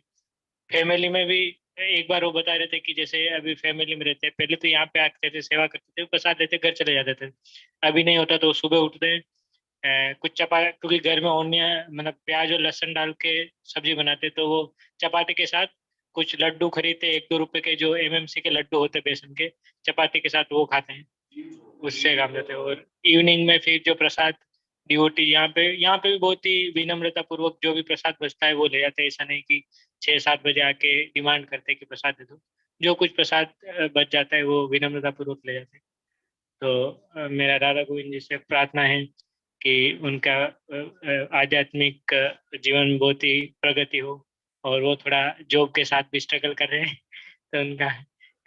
फैमिली में भी एक बार वो बता रहे थे कि जैसे अभी फैमिली में रहते हैं, पहले तो यहाँ पे आते थे, सेवा करते थे, प्रसाद देते, घर चले जाते थे। अभी नहीं होता तो सुबह उठते हैं, कुछ चपाती, क्योंकि घर में ओनिया मतलब प्याज और लहसुन डाल के सब्जी बनाते, तो वो चपाती के साथ कुछ लड्डू खरीदते, 1 2 रुपए के जो एमएमसी के लड्डू होते बेसन के, चपाती के साथ वो खाते हैं, उससे काम देते हैं। और इवनिंग में फिर जो प्रसाद डिवोटी यहाँ पे भी बहुत ही विनम्रता पूर्वक जो भी प्रसाद बचता है वो ले जाते हैं। ऐसा नहीं कि 6 7 बजे आके डिमांड करते हैं कि प्रसाद दे दो, जो कुछ प्रसाद बच जाता है वो विनम्रता पूर्वक ले जाते हैं। तो मेरा राधा गोविंद जी से प्रार्थना है कि उनका आध्यात्मिक जीवन में बहुत ही प्रगति हो, और वो थोड़ा जॉब के साथ भी स्ट्रगल कर रहे हैं, तो उनका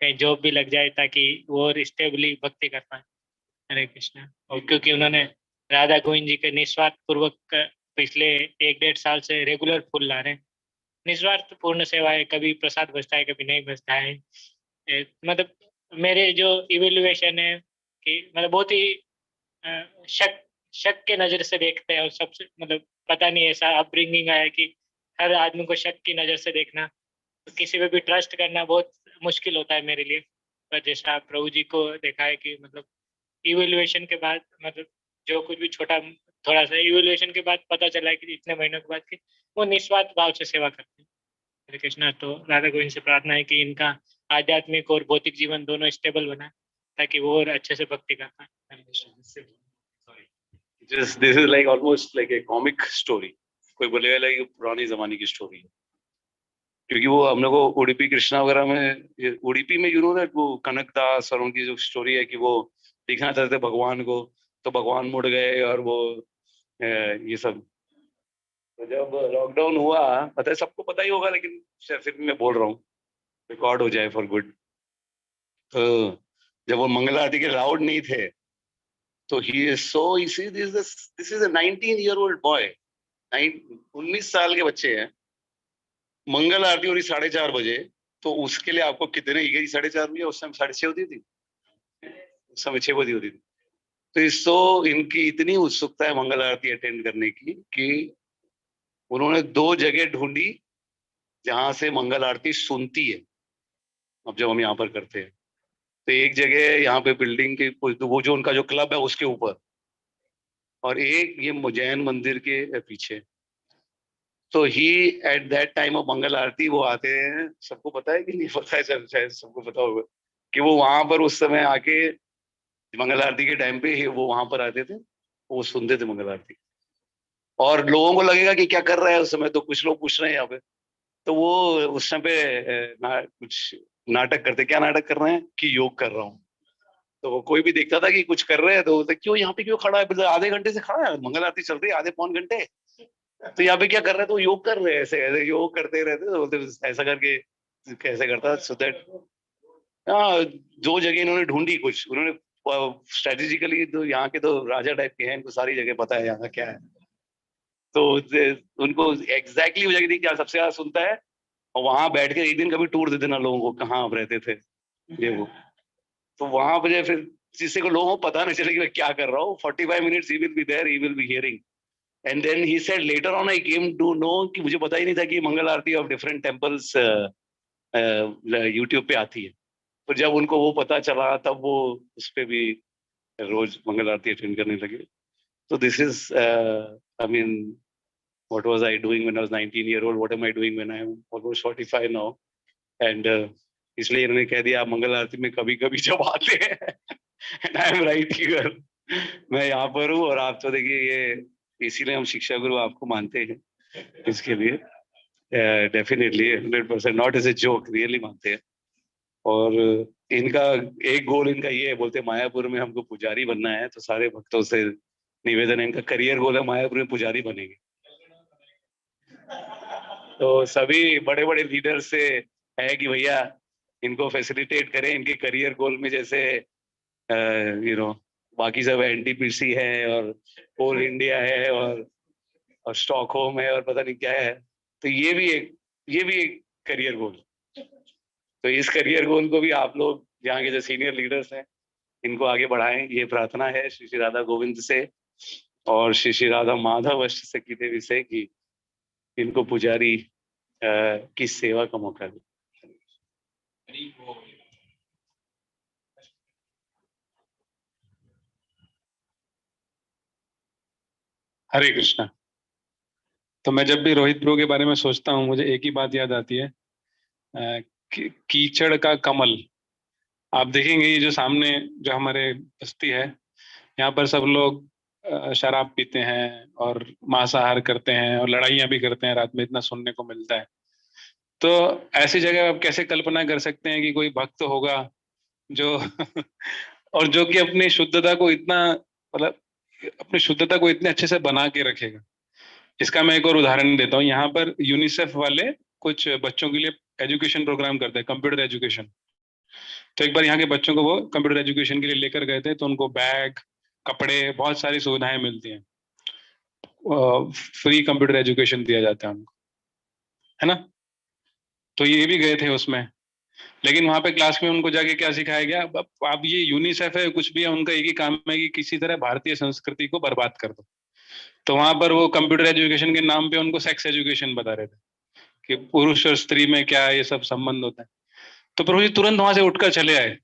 कहीं जॉब भी लग जाए ताकि वो और स्टेबली भक्ति कर पाए। हरे कृष्णा। और क्योंकि उन्होंने राधा गोविंद जी के निस्वार्थ पूर्वक पिछले 1-1.5 साल से रेगुलर फूल ला रहे हैं। निस्वार्थ पूर्ण सेवा है, कभी प्रसाद बचता है कभी नहीं बचता है। मतलब मेरे जो इवेल्युएशन है कि मतलब बहुत ही शक के नजर से देखते हैं, और सबसे मतलब पता नहीं ऐसा अपब्रिंगिंग है कि हर आदमी को शक की नजर से देखना, तो किसी पे भी ट्रस्ट करना बहुत मुश्किल होता है मेरे लिए। पर जैसा प्रभु जी को देखा है कि मतलब इवेल्युएशन के बाद, मतलब जो कुछ भी थोड़ा सा इवेल्युएशन के बाद पता चला है कि इतने महीनों के बाद कि वो निस्वार्थ भाव से सेवा करते हैं। हरे कृष्णा। तो राधा गोविंद से प्रार्थना है कि इनका आध्यात्मिक और भौतिक जीवन दोनों स्टेबल बनाए, ताकि वो और अच्छे से भक्ति कर पाए। हरे Krishna. This is like almost like a comic story. कोई बोलेगा like पुरानी जमाने की स्टोरी है, क्योंकि वो हम लोग को उडुपी कृष्णा वगैरह में, उडुपी में यू नो दैट वो कनकदास और उनकी जो स्टोरी है कि वो दिखना चाहते थे भगवान को, तो भगवान मुड़ गए और वो ये सब। तो जब लॉकडाउन हुआ, पता है सबको पता ही होगा, लेकिन फिर भी मैं बोल रहा हूँ, रिकॉर्ड हो जाए फॉर गुड। तो जब वो मंगल आरती के राउंड नहीं थे, तो he is so this is a 19-year-old boy, 19 साल के बच्चे हैं, मंगल आरती हो रही 4:30 बजे, तो उसके लिए आपको कितने 4:30 बजे, उस समय 6:30 होती थी, उस समय 6 बजे होती थी। तो इसको इनकी इतनी उत्सुकता है मंगल आरती अटेंड करने की कि उन्होंने 2 जगह ढूंढी जहां से मंगल आरती सुनती है। अब जब हम यहाँ पर करते हैं, तो एक जगह यहाँ पे बिल्डिंग के वो जो उनका जो क्लब है उसके ऊपर, और एक ये जैन मंदिर के पीछे। तो ही एट दैट टाइम ऑफ मंगल आरती वो आते हैं, सबको पता है कि नहीं पता है, शायद सबको पता होगा कि वो वहां पर उस समय आके मंगल आरती के टाइम पे वो वहां पर आते थे, वो सुनते थे मंगल आरती। और लोगों को लगेगा कि क्या कर रहा है उस समय, तो कुछ लोग पूछ रहे हैं यहाँ पे, तो वो उस समय पे कुछ नाटक करते, क्या नाटक कर रहे हैं कि योग कर रहा हूँ। तो वो कोई भी देखता था कि कुछ कर रहे हैं, तो बोलते क्यों यहाँ पे क्यों खड़ा है, बोलते आधे घंटे से खड़ा है, मंगल आरती चल रही है आधे पौन घंटे, तो यहाँ पे क्या कर रहे हैं, तो योग कर रहे हैं, ऐसे ऐसे योग करते रहते, तो बोलते ऐसा करके कैसे करता, सो दैट हाँ, 2 जगह इन्होंने ढूंढी, कुछ उन्होंने स्ट्रेटेजिकली, तो यहाँ के तो राजा टाइप के हैं, इनको सारी जगह पता है यहाँ का क्या है, तो उनको एग्जैक्टली वो जगह थी क्या सबसे ज्यादा सुनता है, और वहां बैठ के एक दिन कभी टूर दे देना लोगों को कहाँ आप रहते थे ये वो, तो वहां पर फिर जिससे को लोगों को पता नहीं चले कि मैं क्या कर रहा हूँ, 45 minutes he will be there, he will be hearing, and then he said later on I came to know कि मुझे पता ही नहीं था कि मंगल आरती ऑफ डिफरेंट टेम्पल्स यूट्यूब पे आती है, तो जब उनको वो पता चला तब वो उस पे भी रोज मंगल आरती अटेंड करने लगे। तो this is I mean what was I doing when I was 19-year-old, what am I doing when I am almost 45 now, and इसलिए इन्होंने कह दिया आप मंगल आरती में कभी कभी जब आते हैं and I am right here, मैं यहाँ पर हूँ, और आप तो देखिए ये इसीलिए हम शिक्षा गुरु आपको मानते हैं, इसके लिए definitely 100% not as a joke, really मानते हैं। और इनका एक गोल इनका ये है, बोलते मायापुर में हमको पुजारी बनना है, तो सारे भक्तों से निवेदन है, इनका करियर गोल है मायापुर में पुजारी बनेंगे। तो सभी बड़े बड़े लीडर से है कि भैया इनको फैसिलिटेट करें इनके करियर गोल में, जैसे यू नो बाकी सब एनटीपीसी है और कोल इंडिया है और स्टॉकहोम है और पता नहीं क्या है, तो ये भी एक करियर गोल। तो इस करियर गोल को भी आप लोग यहाँ के जो सीनियर लीडर्स हैं इनको आगे बढ़ाएं, ये प्रार्थना है श्री श्री राधा गोविंद से और श्री श्री राधा माधव अष्ट सखी देवी से कि इनको पुजारी की सेवा का मौका दे। हरे कृष्णा। तो मैं जब भी रोहित प्रभु के बारे में सोचता हूँ मुझे एक ही बात याद आती है, कीचड़ का कमल। आप देखेंगे ये जो सामने जो हमारे बस्ती है, यहाँ पर सब लोग शराब पीते हैं और मांसाहार करते हैं और लड़ाइयाँ भी करते हैं, रात में इतना सुनने को मिलता है। तो ऐसी जगह आप कैसे कल्पना कर सकते हैं कि कोई भक्त होगा जो और जो कि अपनी शुद्धता को इतना मतलब अपनी शुद्धता को इतने अच्छे से बना के रखेगा। इसका मैं एक और उदाहरण देता हूँ। यहाँ पर यूनिसेफ वाले कुछ बच्चों के लिए एजुकेशन प्रोग्राम करते हैं, कंप्यूटर एजुकेशन। तो एक बार यहाँ के बच्चों को वो कंप्यूटर एजुकेशन के लिए लेकर गए थे, तो उनको बैग, कपड़े, बहुत सारी सुविधाएं मिलती हैं, फ्री कंप्यूटर एजुकेशन दिया जाता है उनको, है ना। तो ये भी गए थे उसमें, लेकिन वहां पे क्लास में उनको जाके क्या सिखाया गया, अब ये यूनिसेफ है कुछ भी है, उनका एक ही काम है कि किसी तरह भारतीय संस्कृति को बर्बाद कर दो। तो वहां पर वो कंप्यूटर एजुकेशन के नाम पे उनको सेक्स एजुकेशन बता रहे थे कि पुरुष और स्त्री में क्या ये सब संबंध होता है। तो प्रभु जी तुरंत वहां से उठकर चले आए,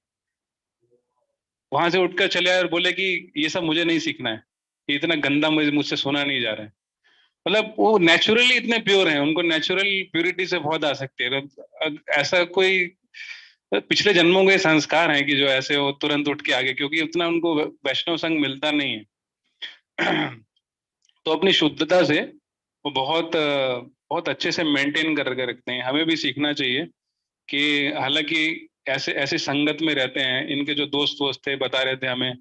वहां से उठकर चले आए और बोले कि ये सब मुझे नहीं सीखना है, ये इतना गंदा मुझसे सुना नहीं जा रहा है। मतलब वो नेचुरली इतने प्योर हैं, उनको नेचुरल प्योरिटी से बहुत आसक्ति है। ऐसा कोई पिछले जन्मों के संस्कार हैं कि जो ऐसे वो तुरंत उठ के आगे, क्योंकि उतना उनको वैष्णव संग मिलता नहीं है। तो अपनी शुद्धता से वो बहुत अच्छे से मेंटेन करके रखते हैं। हमें भी सीखना चाहिए कि हालांकि ऐसे ऐसे संगत में रहते हैं, इनके जो दोस्त वोस्त थे बता रहे थे हमें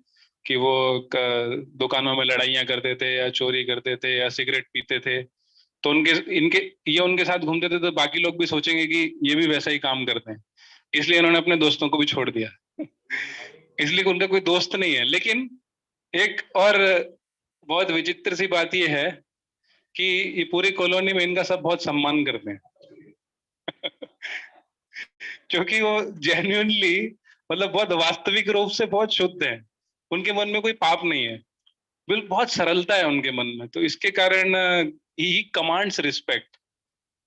कि वो दुकानों में लड़ाइयाँ करते थे या चोरी करते थे या सिगरेट पीते थे, तो उनके साथ घूमते थे तो बाकी लोग भी सोचेंगे कि ये भी वैसा ही काम करते हैं, इसलिए इन्होंने अपने दोस्तों को भी छोड़ दिया। इसलिए उनका कोई दोस्त नहीं है। लेकिन एक और बहुत विचित्र सी बात यह है कि ये पूरी कॉलोनी में इनका सब बहुत सम्मान करते हैं। क्योंकि वो जेन्युइनली, मतलब बहुत वास्तविक रूप से बहुत शुद्ध है, उनके मन में कोई पाप नहीं है, बिल्कुल बहुत सरलता है उनके मन में। तो इसके कारण ही कमांड्स रिस्पेक्ट।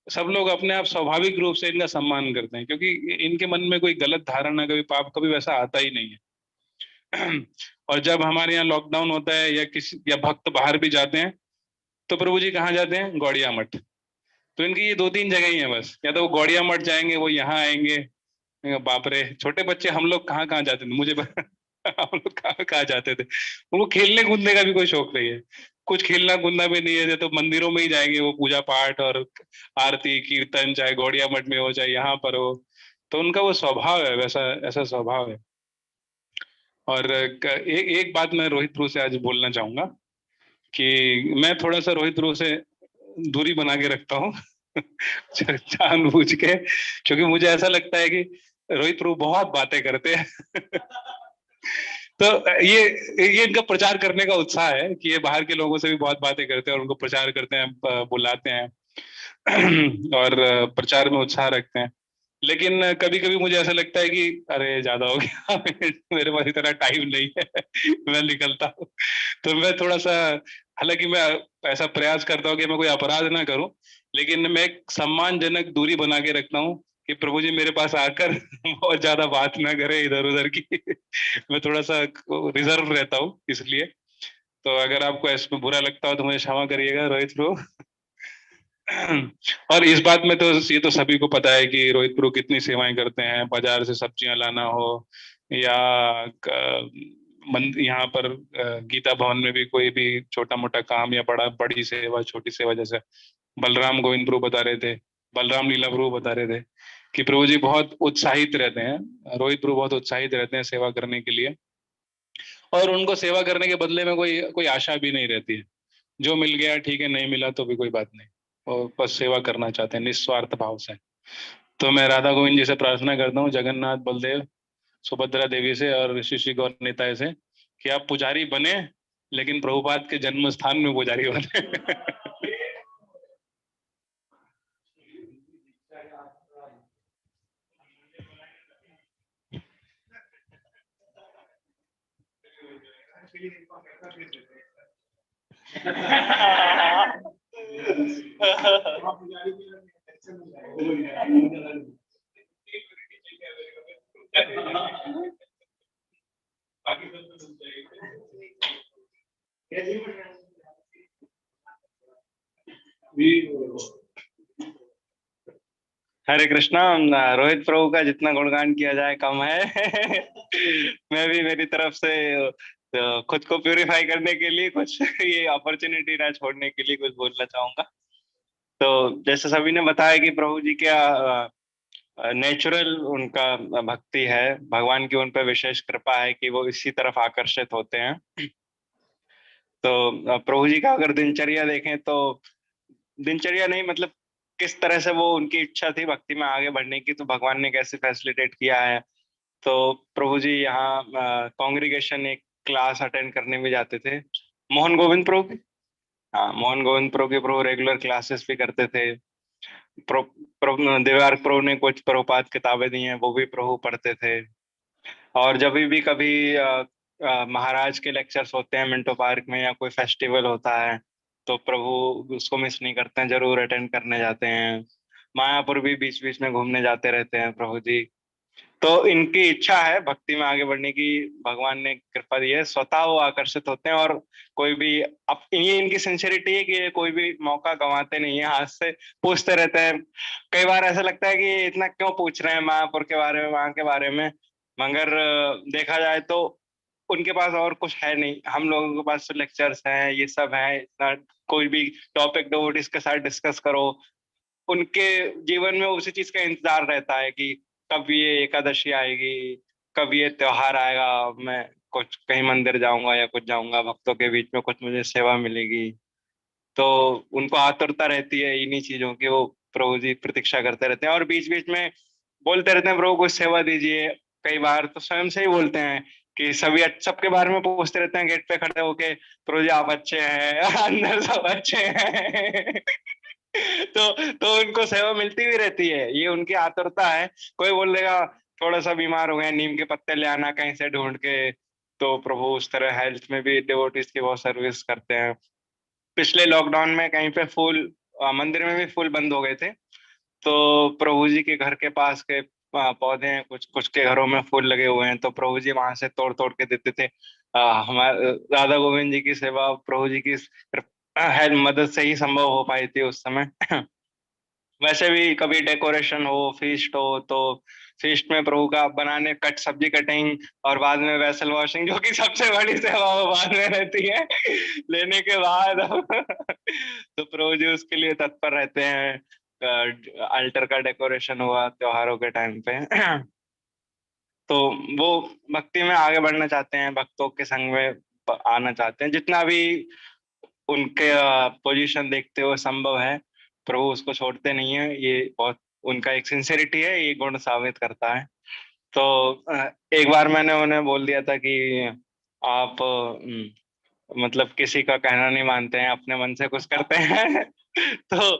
सब लोग अपने आप स्वाभाविक रूप से इनका सम्मान करते हैं, क्योंकि इनके मन में कोई गलत धारणा, कभी पाप, कभी वैसा आता ही नहीं है। और जब हमारे यहाँ लॉकडाउन होता है या भक्त बाहर भी जाते हैं, तो प्रभु जी कहाँ जाते हैं? गौड़िया मठ। तो इनकी ये 2-3 जगह ही है बस, या तो वो गौड़िया मठ जाएंगे, वो यहाँ आएंगे। बाप रे, छोटे बच्चे हम लोग कहाँ कहाँ जाते थे, हम लोग कहाँ कहाँ जाते थे। उनको खेलने कूदने का भी कोई शौक नहीं है, कुछ खेलना कूदना भी नहीं है, तो मंदिरों में ही जाएंगे वो पूजा पाठ और आरती कीर्तन, चाहे गौड़िया मठ में हो चाहे यहाँ पर हो। तो उनका वो स्वभाव है, वैसा ऐसा स्वभाव है। और एक बात मैं रोहित ध्रुव से आज बोलना चाहूंगा कि मैं थोड़ा सा रोहित ध्रुव से दूरी बना के रखता हूँ जानबूझ के, क्योंकि मुझे ऐसा लगता है कि रोहित ध्रुव बहुत बातें करते हैं। तो ये इनका प्रचार करने का उत्साह है कि ये बाहर के लोगों से भी बहुत बातें करते हैं और उनको प्रचार करते हैं, बुलाते हैं और प्रचार में उत्साह रखते हैं। लेकिन कभी कभी मुझे ऐसा लगता है कि अरे ज्यादा हो गया, मेरे पास इतना टाइम नहीं है, मैं निकलता हूँ। तो मैं थोड़ा सा, हालांकि मैं ऐसा प्रयास करता हूँ कि मैं कोई अपराध ना करूं, लेकिन मैं एक सम्मानजनक दूरी बना के रखता हूँ कि प्रभु जी मेरे पास आकर बहुत ज्यादा बात ना करे इधर उधर की। मैं थोड़ा सा रिजर्व रहता हूँ इसलिए। तो अगर आपको इसमें बुरा लगता हो तो मुझे क्षमा करिएगा रोहित प्रो। और इस बात में तो ये तो सभी को पता है कि रोहित प्रो कितनी सेवाएं करते हैं, बाजार से सब्जियां लाना हो या यहाँ पर गीता भवन में भी कोई भी छोटा मोटा काम या बड़ी सेवा, छोटी सेवा, जैसे बलराम गोविंद प्रभु बता रहे थे, बलराम लीला प्रभु बता रहे थे कि प्रभु जी बहुत उत्साहित रहते हैं, रोहित प्रभु बहुत उत्साहित रहते हैं सेवा करने के लिए, और उनको सेवा करने के बदले में कोई कोई आशा भी नहीं रहती है। जो मिल गया ठीक है, नहीं मिला तो भी कोई बात नहीं, और बस सेवा करना चाहते हैं निस्वार्थ भाव से। तो मैं राधा गोविंद जी से प्रार्थना करता हूँ, जगन्नाथ बलदेव सुभद्रा देवी से और श्री श्री गौर निताय से, कि आप पुजारी बने लेकिन प्रभुपाद के जन्म स्थान में पुजारी बने। हरे कृष्णा। रोहित प्रभु का जितना गुणगान किया जाए कम है। मैं भी मेरी तरफ से खुद को प्यूरिफाई करने के लिए कुछ ये अपॉर्चुनिटी ना छोड़ने के लिए कुछ बोलना चाहूंगा। तो जैसे सभी ने बताया कि प्रभु जी क्या नेचुरल उनका भक्ति है, भगवान की उन पर विशेष कृपा है कि वो इसी तरफ आकर्षित होते हैं। तो प्रभु जी का अगर दिनचर्या देखें तो दिनचर्या नहीं, मतलब किस तरह से वो उनकी इच्छा थी भक्ति में आगे बढ़ने की, तो भगवान ने कैसे फैसिलिटेट किया है। तो प्रभु जी यहाँ कांग्रीगेशन एक क्लास अटेंड करने भी जाते थे, मोहन गोविंद प्रभु की। हाँ, मोहन गोविंद प्रभु के प्रभु रेगुलर क्लासेस भी करते थे। देवार्क प्रभु ने कुछ प्रभुपाद किताबें दी हैं, वो भी प्रभु पढ़ते थे। और जब भी कभी महाराज के लेक्चर्स होते हैं मिंटो पार्क में या कोई फेस्टिवल होता है तो प्रभु उसको मिस नहीं करते हैं, जरूर अटेंड करने जाते हैं। मायापुर भी बीच बीच में घूमने जाते रहते हैं प्रभु जी। तो इनकी इच्छा है भक्ति में आगे बढ़ने की, भगवान ने कृपा दी है, स्वतः वो आकर्षित होते हैं। और कोई भी, अब ये इनकी सिंसियरिटी है कि ये कोई भी मौका गंवाते नहीं है, हाथ से पूछते रहते हैं। कई बार ऐसा लगता है कि इतना क्यों पूछ रहे हैं मायापुर के बारे में, वहां के बारे में, मगर देखा जाए तो उनके पास और कुछ है नहीं। हम लोगों के पास तो लेक्चर्स हैं, ये सब है, इतना कोई भी टॉपिक डिवोटीज के साथ डिस्कस करो, उनके जीवन में उसी चीज का इंतजार रहता है कि कब ये एकादशी आएगी, कब ये त्योहार आएगा, मैं कुछ कहीं मंदिर जाऊंगा या कुछ जाऊंगा, भक्तों के बीच में कुछ मुझे सेवा मिलेगी। तो उनको आतुरता रहती है इन्हीं चीजों की, वो प्रभु जी प्रतीक्षा करते रहते हैं और बीच बीच में बोलते रहते हैं प्रभु को सेवा दीजिए। कई बार तो स्वयं से ही बोलते हैं कि सभी सबके बारे में पूछते रहते हैं गेट पे खड़े होके, प्रभु जी आप अच्छे हैं अंदर सब अच्छे हैं तो उनको सेवा मिलती भी रहती है, ये उनकी आतुरता है। कोई बोल देगा थोड़ा सा बीमार हो गया, नीम के पत्ते ले आना कहीं से ढूंढ के, तो प्रभु उस तरह हेल्थ में भी डिवोटीज की बहुत सर्विस करते हैं। पिछले लॉकडाउन में कहीं पे फूल मंदिर में भी फूल बंद हो गए थे, तो प्रभु जी के घर के पास के पौधे हैं, कुछ कुछ के घरों में फूल लगे हुए हैं, तो प्रभु जी वहां से तोड़ तोड़ के देते थे। हमारे राधा गोविंद जी की सेवा प्रभु जी की है मदद से ही संभव हो पाई थी उस समय वैसे भी कभी डेकोरेशन हो, फीस्ट हो, तो फीस्ट में प्रभु का बनाने सब्जी कटिंग और बाद में वेसल वॉशिंग, जो कि सबसे बड़ी सेवा वो बाद में रहती है लेने के बाद तो प्रभु जी उसके लिए तत्पर रहते हैं। अल्टर का डेकोरेशन हुआ त्योहारों के टाइम पे तो वो भक्ति में आगे बढ़ना चाहते हैं, भक्तों के संग में आना चाहते हैं, जितना भी उनके पोजीशन देखते हुए संभव है प्रभु उसको छोड़ते नहीं है। ये बहुत उनका एक सिंसेरिटी है, ये गुण साबित करता है। तो एक बार मैंने उन्हें बोल दिया था कि आप मतलब किसी का कहना नहीं मानते हैं, अपने मन से कुछ करते हैं तो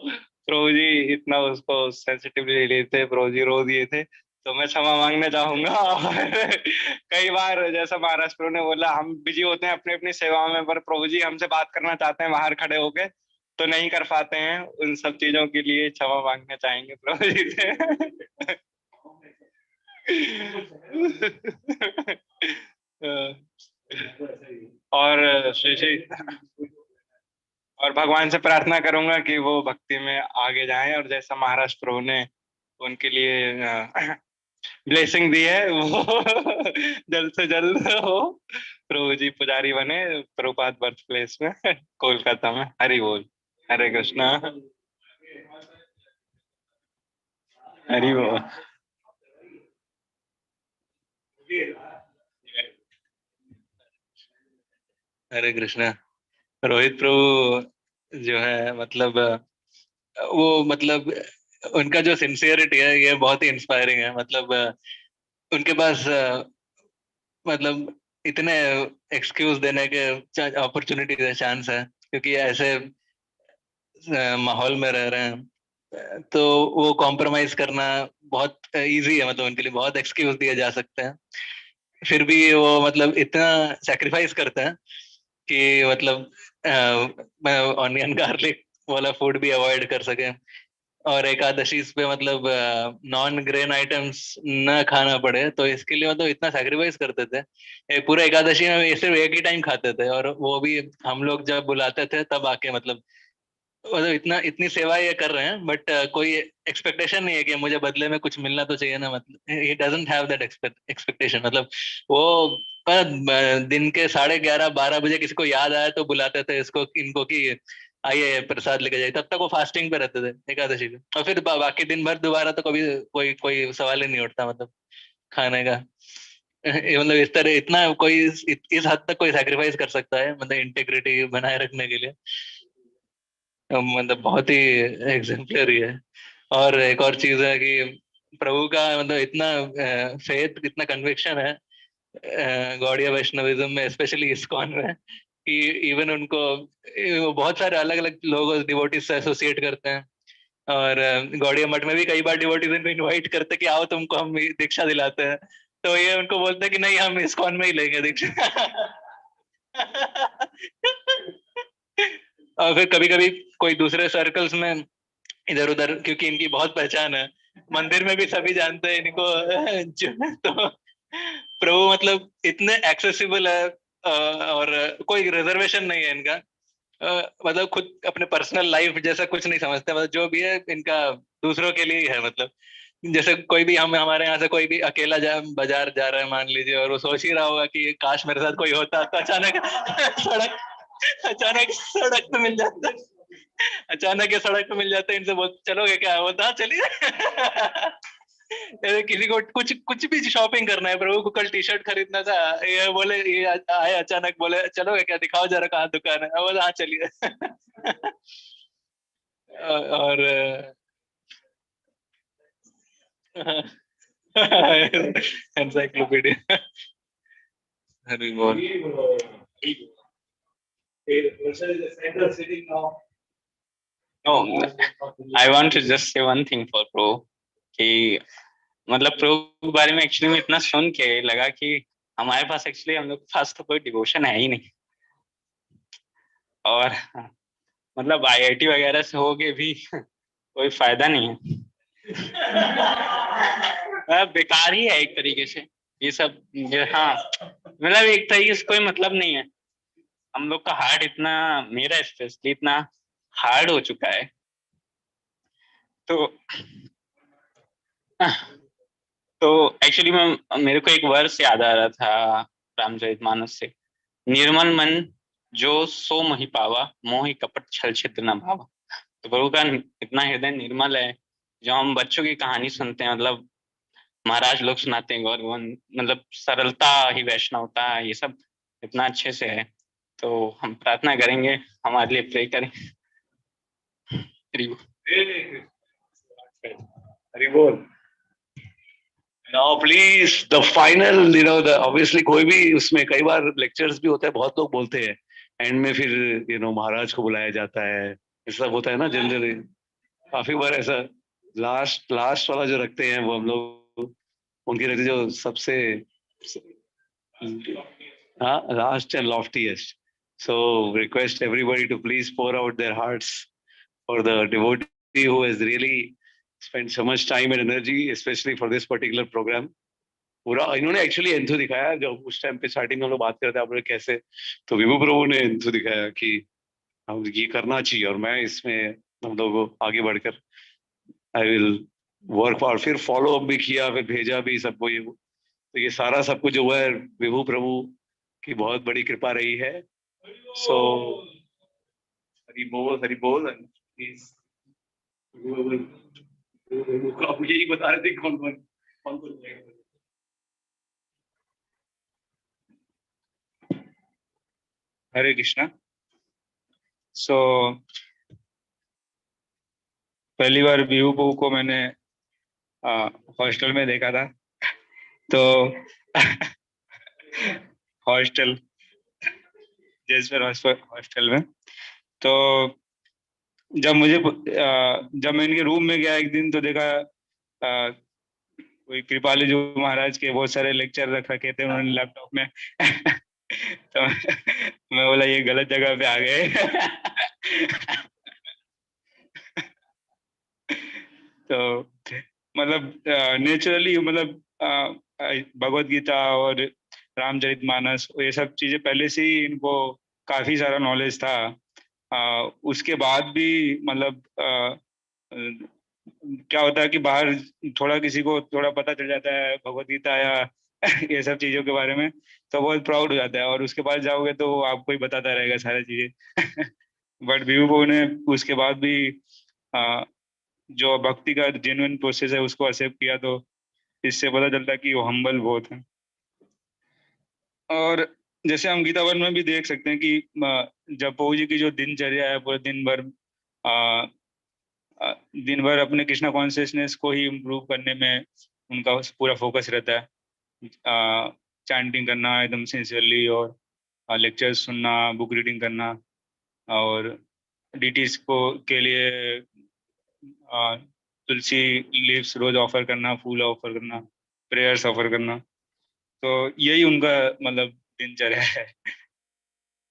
प्रभु जी इतना उसको सेंसिटिवली लेते, प्रभु जी रो दिए थे। तो मैं क्षमा मांगना चाहूंगा और कई बार जैसा महाराज प्रभु ने बोला, हम बिजी होते हैं अपनी अपनी सेवाओं में, पर प्रभु जी हमसे बात करना चाहते हैं बाहर खड़े होके, तो नहीं कर पाते हैं। उन सब चीजों के लिए क्षमा मांगना चाहेंगे प्रभु जी से और श्री श्री और भगवान से प्रार्थना करूंगा कि वो भक्ति में आगे जाएं और जैसा महाराज प्रभु ने उनके लिए ब्लेसिंग दी है वो जल्द से जल्द हो, प्रभु जी पुजारी बने प्रभुपाद बर्थ प्लेस में कोलकाता में। हरि बोल, हरे कृष्णा, हरि बोल। हरे कृष्णा। रोहित प्रभु जो है मतलब वो मतलब उनका जो सिंसियरिटी है ये बहुत ही इंस्पायरिंग है। मतलब उनके पास मतलब इतने एक्सक्यूज देने के अपॉर्चुनिटी है, चांस है, क्योंकि ऐसे माहौल में रह रहे हैं तो वो कॉम्प्रोमाइज करना बहुत इजी है। मतलब उनके लिए बहुत एक्सक्यूज दिए जा सकते हैं, फिर भी वो मतलब इतना सेक्रीफाइस करते हैं कि मतलब ऑनियन गार्लिक वाला फूड भी अवॉइड कर सके और एकादशी पे मतलब नॉन ग्रेन आइटम्स न खाना पड़े, तो इसके लिए मतलब इतना सैक्रिफाइस करते थे। पूरे एकादशी में सिर्फ एक ही टाइम खाते थे और वो भी हम लोग जब बुलाते थे तब आके मतलब इतना इतनी सेवा ये कर रहे हैं, बट कोई एक्सपेक्टेशन नहीं है कि मुझे बदले में कुछ मिलना तो चाहिए ना। मतलब he doesn't have that expectation. मतलब वो दिन के 11:30-12 बजे किसी को याद आया तो बुलाते थे इसको इनको कि आइए प्रसाद लेके जाइए, तब तक वो फास्टिंग पे रहते थे एकादशी पे, और फिर बाकी दिन भर दोबारा तो कभी कोई कोई सवाल ही नहीं उठता मतलब खाने का। मतलब इस तरह इतना कोई इस हद तक कोई सैक्रिफाइस कर सकता है मतलब इंटेग्रिटी बनाए रखने के लिए, मतलब बहुत ही एग्जेम्पलरी है। और एक और चीज है कि प्रभु का मतलब इतना फेथ, इतना कन्विक्शन है गौड़िया वैष्णविज्म में, स्पेशली इस्कॉन में, कि इवन उनको वो बहुत सारे अलग अलग लोग डिवोटीज से एसोसिएट करते हैं। और गौड़िया मठ में भी कई बार डिवोटीज इनको इनवाइट करते हैं कि आओ तुमको हम दीक्षा दिलाते हैं, तो ये उनको बोलते हैं कि नहीं, हम इस्कॉन में ही लेंगे दीक्षा। और फिर कभी कभी कोई दूसरे सर्कल्स में इधर उधर, क्योंकि इनकी बहुत पहचान है, मंदिर में भी सभी जानते हैं इनको। तो प्रभु मतलब इतने एक्सेसिबल है, और कोई रिजर्वेशन नहीं है इनका। मतलब खुद अपने पर्सनल लाइफ जैसा कुछ नहीं समझते, मतलब जो भी है इनका दूसरों के लिए ही है। मतलब जैसे कोई भी हमारे यहाँ से कोई भी अकेला बाजार जा रहा है मान लीजिए, और वो सोच ही रहा होगा कि काश मेरे साथ कोई होता, तो अचानक सड़क पे मिल जाता, अचानक ये सड़क पे मिल जाते हैं, इनसे बोल चलोगे क्या, बोलता हाँ चलिए। किसी को कुछ कुछ भी शॉपिंग करना है, प्रभु को कल टी शर्ट खरीदना था, ये बोले, ये आए अचानक बोले चलोगे क्या, दिखाओ जरा कहाँ दुकान है, बोले हाँ चलिए। और एनसाइक्लोपीडिया। हरि बोल। No, I want to just say one thing for Pro कि मतलब प्रभु के बारे में एक्चुअली में इतना सुन के लगा कि हमारे पास एक्चुअली हम लोग के पास तो कोई डिवोशन है ही नहीं, और मतलब आईआईटी वगैरह से हो के भी कोई फायदा नहीं है। बेकार ही है एक तरीके से ये सब। हाँ मतलब एक तरीके से कोई मतलब नहीं है। हम लोग का हार्ट इतना, मेरा स्पेशली इतना हार्ड हो चुका है, तो एक्चुअली मैं, मेरे को एक वर्स याद आ रहा था रामचरितमानस से, निर्मल मन जो सो मोहि पावा, मोहि कपट छल छिद्र न भावा। तो प्रभु का इतना हृदय निर्मल है, जो हम बच्चों की कहानी सुनते हैं, मतलब महाराज लोग सुनाते हैं गौर गोविंद, मतलब सरलता ही वैष्णवता, ये सब इतना अच्छे से है। तो हम प्रार्थना करेंगे, हमारे लिए प्रे करें। हरि बोल। Now please the final, obviously कोई भी उसमें कई बार लेक्चर्स भी होते हैं, बहुत लोग बोलते हैं एंड में फिर महाराज को बुलाया जाता है, ऐसा होता है ना जनरली। काफी बार ऐसा लास्ट वाला जो रखते हैं वो हम लोग उनके रहते जो सबसे हाँ last and loftiest. So request everybody to please pour out their hearts for the devotee who has really spent so much time and energy, especially for this particular program. पूरा इन्होंने एक्चुअली एंथू दिखाया, जब उस time पे starting में हम लोग बात करते हैं कैसे, तो विभू प्रभु ने एंथू दिखाया कि हम ये करना चाहिए, और मैं इसमें हम लोगों को आगे बढ़कर आई विल वर्क, और फिर फॉलो अप भी किया, फिर भेजा भी सबको ये। तो ये सारा सब कुछ जो हुआ है विभू प्रभु की बहुत बड़ी कृपा रही है। सो हरि बोल। आप यही बता रहे थे कौन कौन हरे कृष्णा। सो पहली बार व्यू बू को मैंने हॉस्टल में देखा था, तो हॉस्टल हॉस्टल में, तो जब मैं इनके रूम में गया एक दिन, तो देखा कोई कृपालु जो महाराज के बहुत सारे लेक्चर रख रखे थे उन्होंने लैपटॉप में। तो मैं बोला ये गलत जगह पे आ गए। तो मतलब नेचुरली मतलब भगवत गीता और रामचरितमानस ये सब चीजें पहले से ही इनको काफी सारा नॉलेज था। उसके बाद भी मतलब क्या होता है कि बाहर थोड़ा किसी को थोड़ा पता चल जाता है भगवत गीता या ये सब चीजों के बारे में, तो बहुत प्राउड हो जाता है, और उसके बाद जाओगे तो आपको ही बताता रहेगा सारी चीजें। बट विभू ने उसके बाद भी जो भक्ति का जेन्युइन प्रोसेस है उसको एक्सेप्ट किया, तो इससे पता चलता है कि वो हम्बल बहुत है। और जैसे हम गीता वन में भी देख सकते हैं कि जब प्रभु जी की जो दिनचर्या है, पूरे दिन भर दिन भर अपने कृष्णा कॉन्शियसनेस को ही इम्प्रूव करने में उनका पूरा फोकस रहता है। चैंटिंग करना एकदम सिंसियरली और लेक्चर्स सुनना, बुक रीडिंग करना और डीटीज को के लिए तुलसी लीव्स रोज ऑफर करना, फूल ऑफर करना, प्रेयर्स ऑफर करना। तो यही उनका मतलब दिनचर्या है।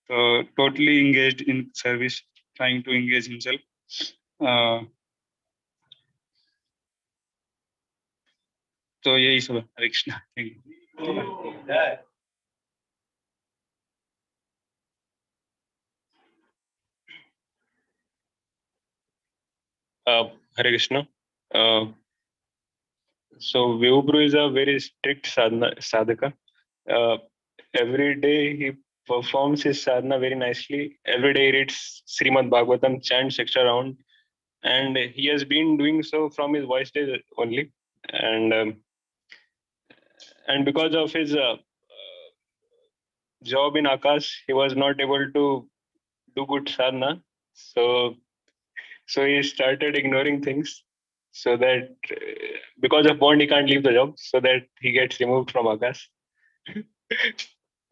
तो totally engaged in service, trying to engage himself. तो यही सब है। Hare Krishna. Thank you. Hare Krishna. So Vibhu is a very strict sadhaka. Every day he performs his sadhana very nicely. Every day he reads Srimad Bhagavatam, chants extra round, and he has been doing so from his voice days only. And because of his job in Akash, he was not able to do good sadhana. So he started ignoring things, so that because of bond he can't leave the job, so that he gets removed from Akash.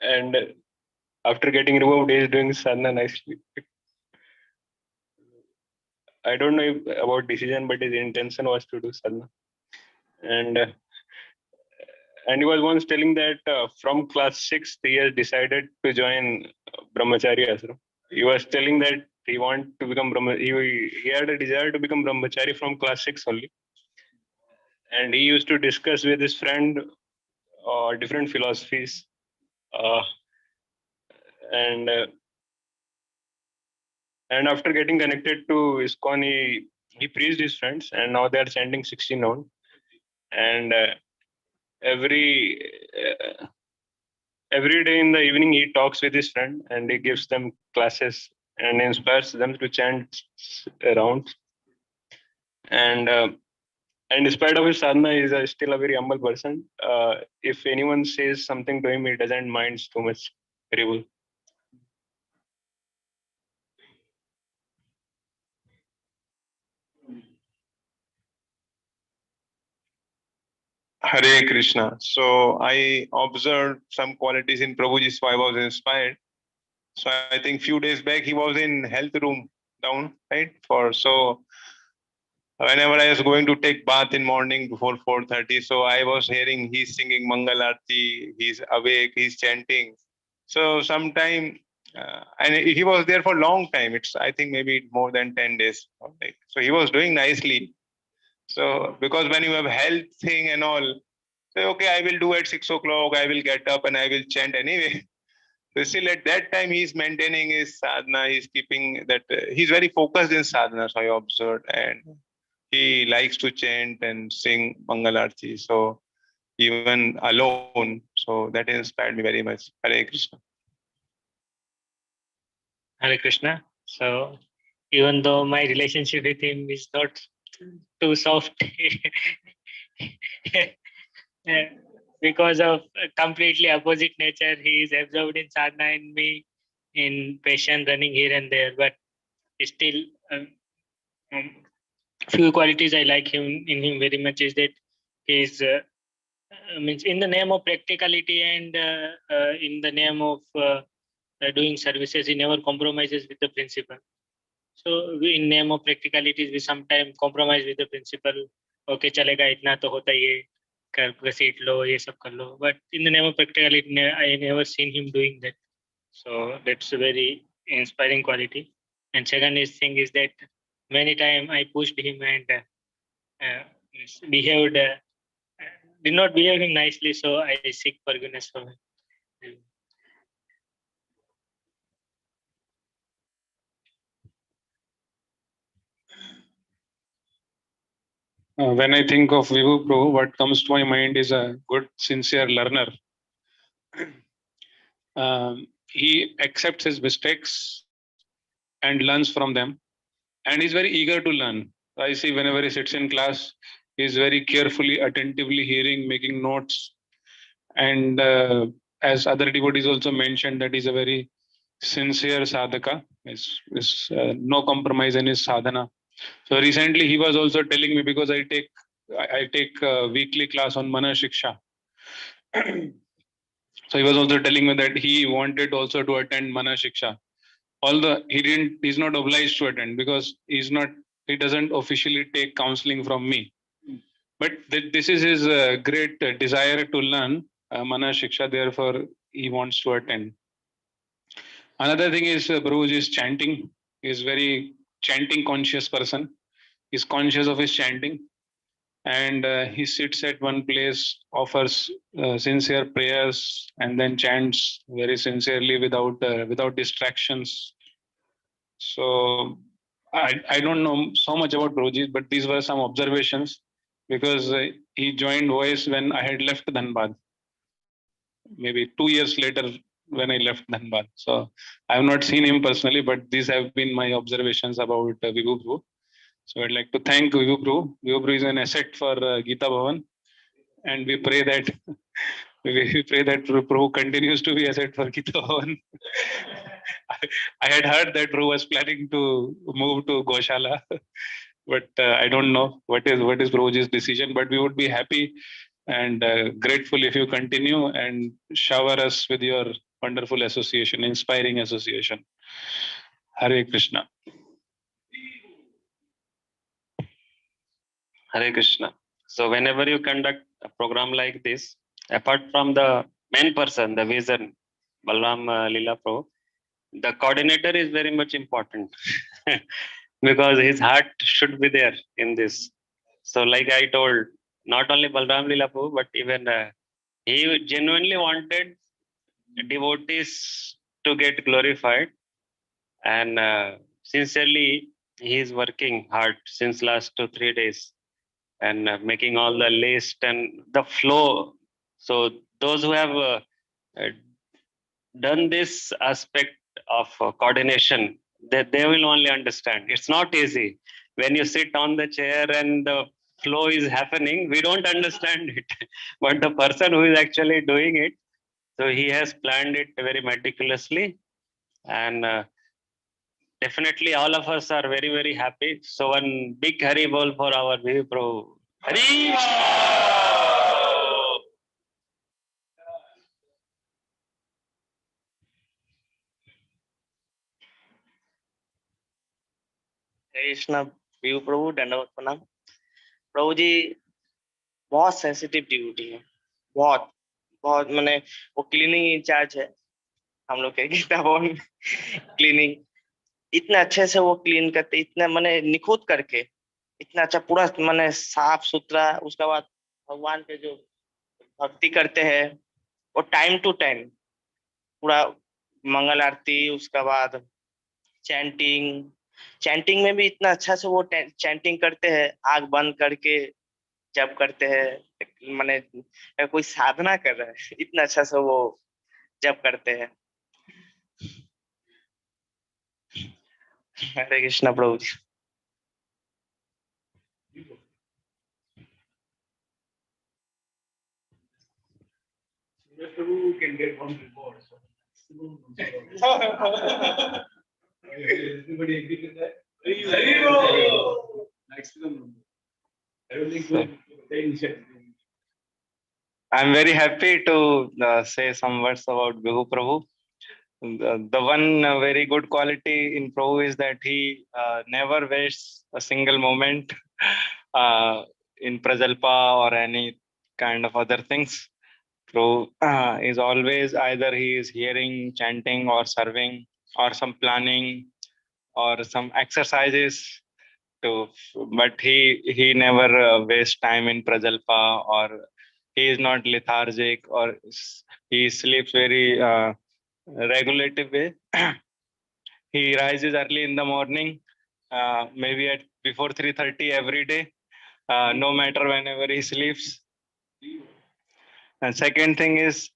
And after getting removed, he is doing sadhana nicely. I don't know about decision, but his intention was to do sadhana. And he was once telling that from class 6th he has decided to join Brahmachari ashram. He was telling that he want to become he had a desire to become Brahmachari from class 6 only. And he used to discuss with his friend different philosophies. And after getting connected to ISKCON, he praised his friends, and now they are chanting 16 round. And every day in the evening he talks with his friend and he gives them classes and inspires them to chant around. And in spite of his sadhana, he is still a very humble person. If anyone says something to him, he doesn't mind too much. Very well. Hare Krishna. So I observed some qualities in Prabhuji, so I was inspired. So I think few days back he was in health room down, right? So whenever I was going to take bath in morning before 4:30, so I was hearing he's singing Mangal Aarti, he's awake, he's chanting. So sometime, and he was there for a long time. It's I think maybe more than 10 days. So he was doing nicely. So because when you have health thing and all, say okay, I will do at 6 o'clock. I will get up and I will chant anyway. So still at that time he's maintaining his sadhana. He's keeping that. He's very focused in sadhana. So I observed, and he likes to chant and sing Mangal Aarti. So even alone. So that inspired me very much. Hare Krishna. Hare Krishna. So even though my relationship with him is not too soft, because of completely opposite nature, he is absorbed in sadhana and me in passion running here and there. But still, few qualities I like in him very much is that he is means in the name of practicality and in the name of doing services, he never compromises with the principle. So in name of practicalities, we sometimes compromise with the principle. Okay, chalega itna to hota hi hai, kar घसीट लो, ये सब कर लो. But in the name of practicality, I never seen him doing that. So that's a very inspiring quality. And second thing is that many times I pushed him and behaved, did not behave him nicely. So I seek forgiveness from him. When I think of Vibhu Prabhu, what comes to my mind is a good, sincere learner. He accepts his mistakes and learns from them, and he's very eager to learn. I see whenever he sits in class, he's very carefully, attentively hearing, making notes. And as other devotees also mentioned, that he's a very sincere sadhaka. Is no compromise in his sadhana. So recently he was also telling me, because I take a weekly class on Mana Shiksha. So he was also telling me that he wanted also to attend Mana Shiksha. Although he's not obliged to attend, because he doesn't officially take counseling from me. But this is his great desire to learn Mana Shiksha. Therefore, he wants to attend. Another thing is Prabhuji is chanting. He's very chanting conscious person. He's conscious of his chanting, and he sits at one place, offers sincere prayers, and then chants very sincerely without distractions. So I don't know so much about Prabhuji, but these were some observations, because he joined Voice when I had left Dhanbad, maybe 2 years later when I left Dhanbad. So I have not seen him personally, but these have been my observations about Vibhu Prabhu. So I'd like to thank Vibhu Prabhu. Vibhu Prabhu is an asset for Gita Bhavan, and we pray that Prabhu continues to be asset for Gita Bhavan. I had heard that Prabhu was planning to move to Goshala, but I don't know what is Prabhuji's decision. But we would be happy and grateful if you continue and shower us with your wonderful association, inspiring association. Hare Krishna. Hare Krishna. So whenever you conduct a program like this, apart from the main person, the vision, Balram Leela Prabhu, the coordinator is very much important because his heart should be there in this. So like I told, not only Balram Leela Prabhu, but even he genuinely wanted devotees to get glorified, and sincerely he is working hard since last 2-3 days, and making all the list and the flow. So those who have uh, done this aspect of coordination, they will only understand. It's not easy. When you sit on the chair and the flow is happening, we don't understand it. But the person who is actually doing it, so he has planned it very meticulously, and definitely all of us are very, very happy. So one big Hari Bol for our Vivi Prabhu. Hari! Krishna व्यू प्रभु दंडवत प्रणाम। प्रभु जी बहुत sensitive duty है, बहुत बहुत मैंने वो cleaning in charge है हम लोग के गीता भवन क्लीनिंग, इतने अच्छे से वो क्लीन करते, इतने मैंने निखुत करके इतना अच्छा पूरा मैंने साफ सुथरा। उसके बाद भगवान के जो भक्ति करते हैं वो टाइम टू टाइम पूरा मंगल आरती, उसके बाद चैंटिंग में भी इतना अच्छा से वो चैंटिंग करते हैं, आग बंद करके जब करते हैं, माने कोई साधना कर रहा है, इतना अच्छा से वो जब करते हैं। हरे कृष्णा प्रभु जी। can get one reward. Everybody agree with that? Maximum. I don't think I'm very happy to say some words about Vibhu Prabhu. The one very good quality in Prabhu is that he never wastes a single moment in Prajalpa or any kind of other things. Prabhu is always either he is hearing, chanting, or serving, or some planning, or some exercises. But he never wastes time in Prajalpa, or he is not lethargic, or he sleeps very regulative way. He rises early in the morning, maybe at before 3:30 every day, no matter whenever he sleeps. And second thing is,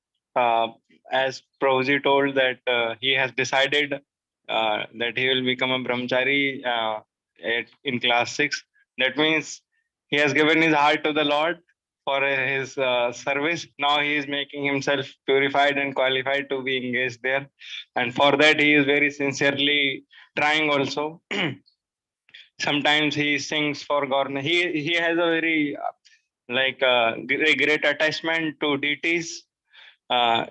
as Prabhuji told, that he has decided that he will become a brahmachari in class 6. That means he has given his heart to the Lord for his service. Now he is making himself purified and qualified to be engaged there. And for that, he is very sincerely trying also. Sometimes he sings for Gaur. He has a very great attachment to deities. Uh,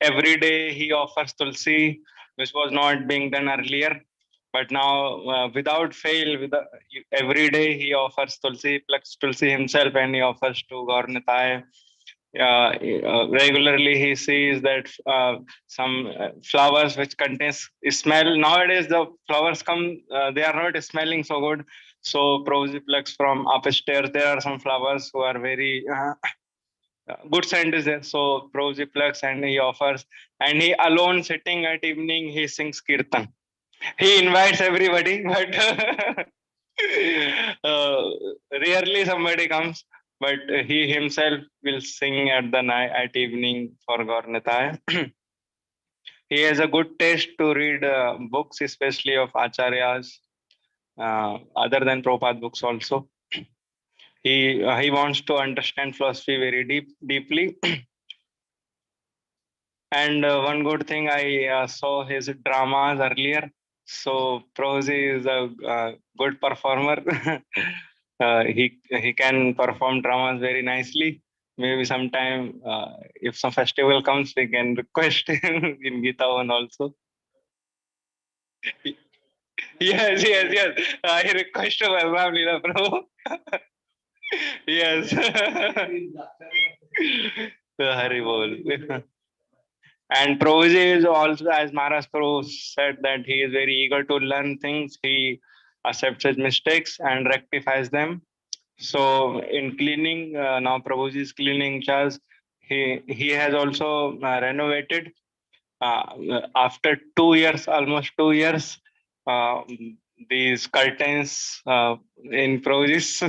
every day he offers tulsi, which was not being done earlier. But now, without fail, every day he offers tulsi, plucks tulsi himself, and he offers to Gaur Nitai. Regularly, he sees that some flowers which contains smell. Nowadays, the flowers come; they are not smelling so good. So, Prabhuji plucks from upstairs. There are some flowers who are very good scent is there. So Prabhuji plucks and he offers, and he alone sitting at evening, he sings kirtan. He invites everybody, but rarely somebody comes. But he himself will sing at the night, at evening for Gaur Nitai. He has a good taste to read books, especially of acharyas, other than Prabhupada books also. He wants to understand philosophy very deeply. And one good thing, I saw his dramas earlier. So Prabhuji is a good performer. He can perform dramas very nicely. Maybe sometime, if some festival comes, we can request him in Gita One also. Yes. I request to Vaishnav Leela Prabhu. Yes. Hari Bol. And Prabhuji is also, as Maharaj Prabhu said, that he is very eager to learn things. He accepts his mistakes and rectifies them. So in cleaning, now Prabhuji is cleaning chairs. He has also renovated after 2 years, almost 2 years. These curtains in Prabhuji's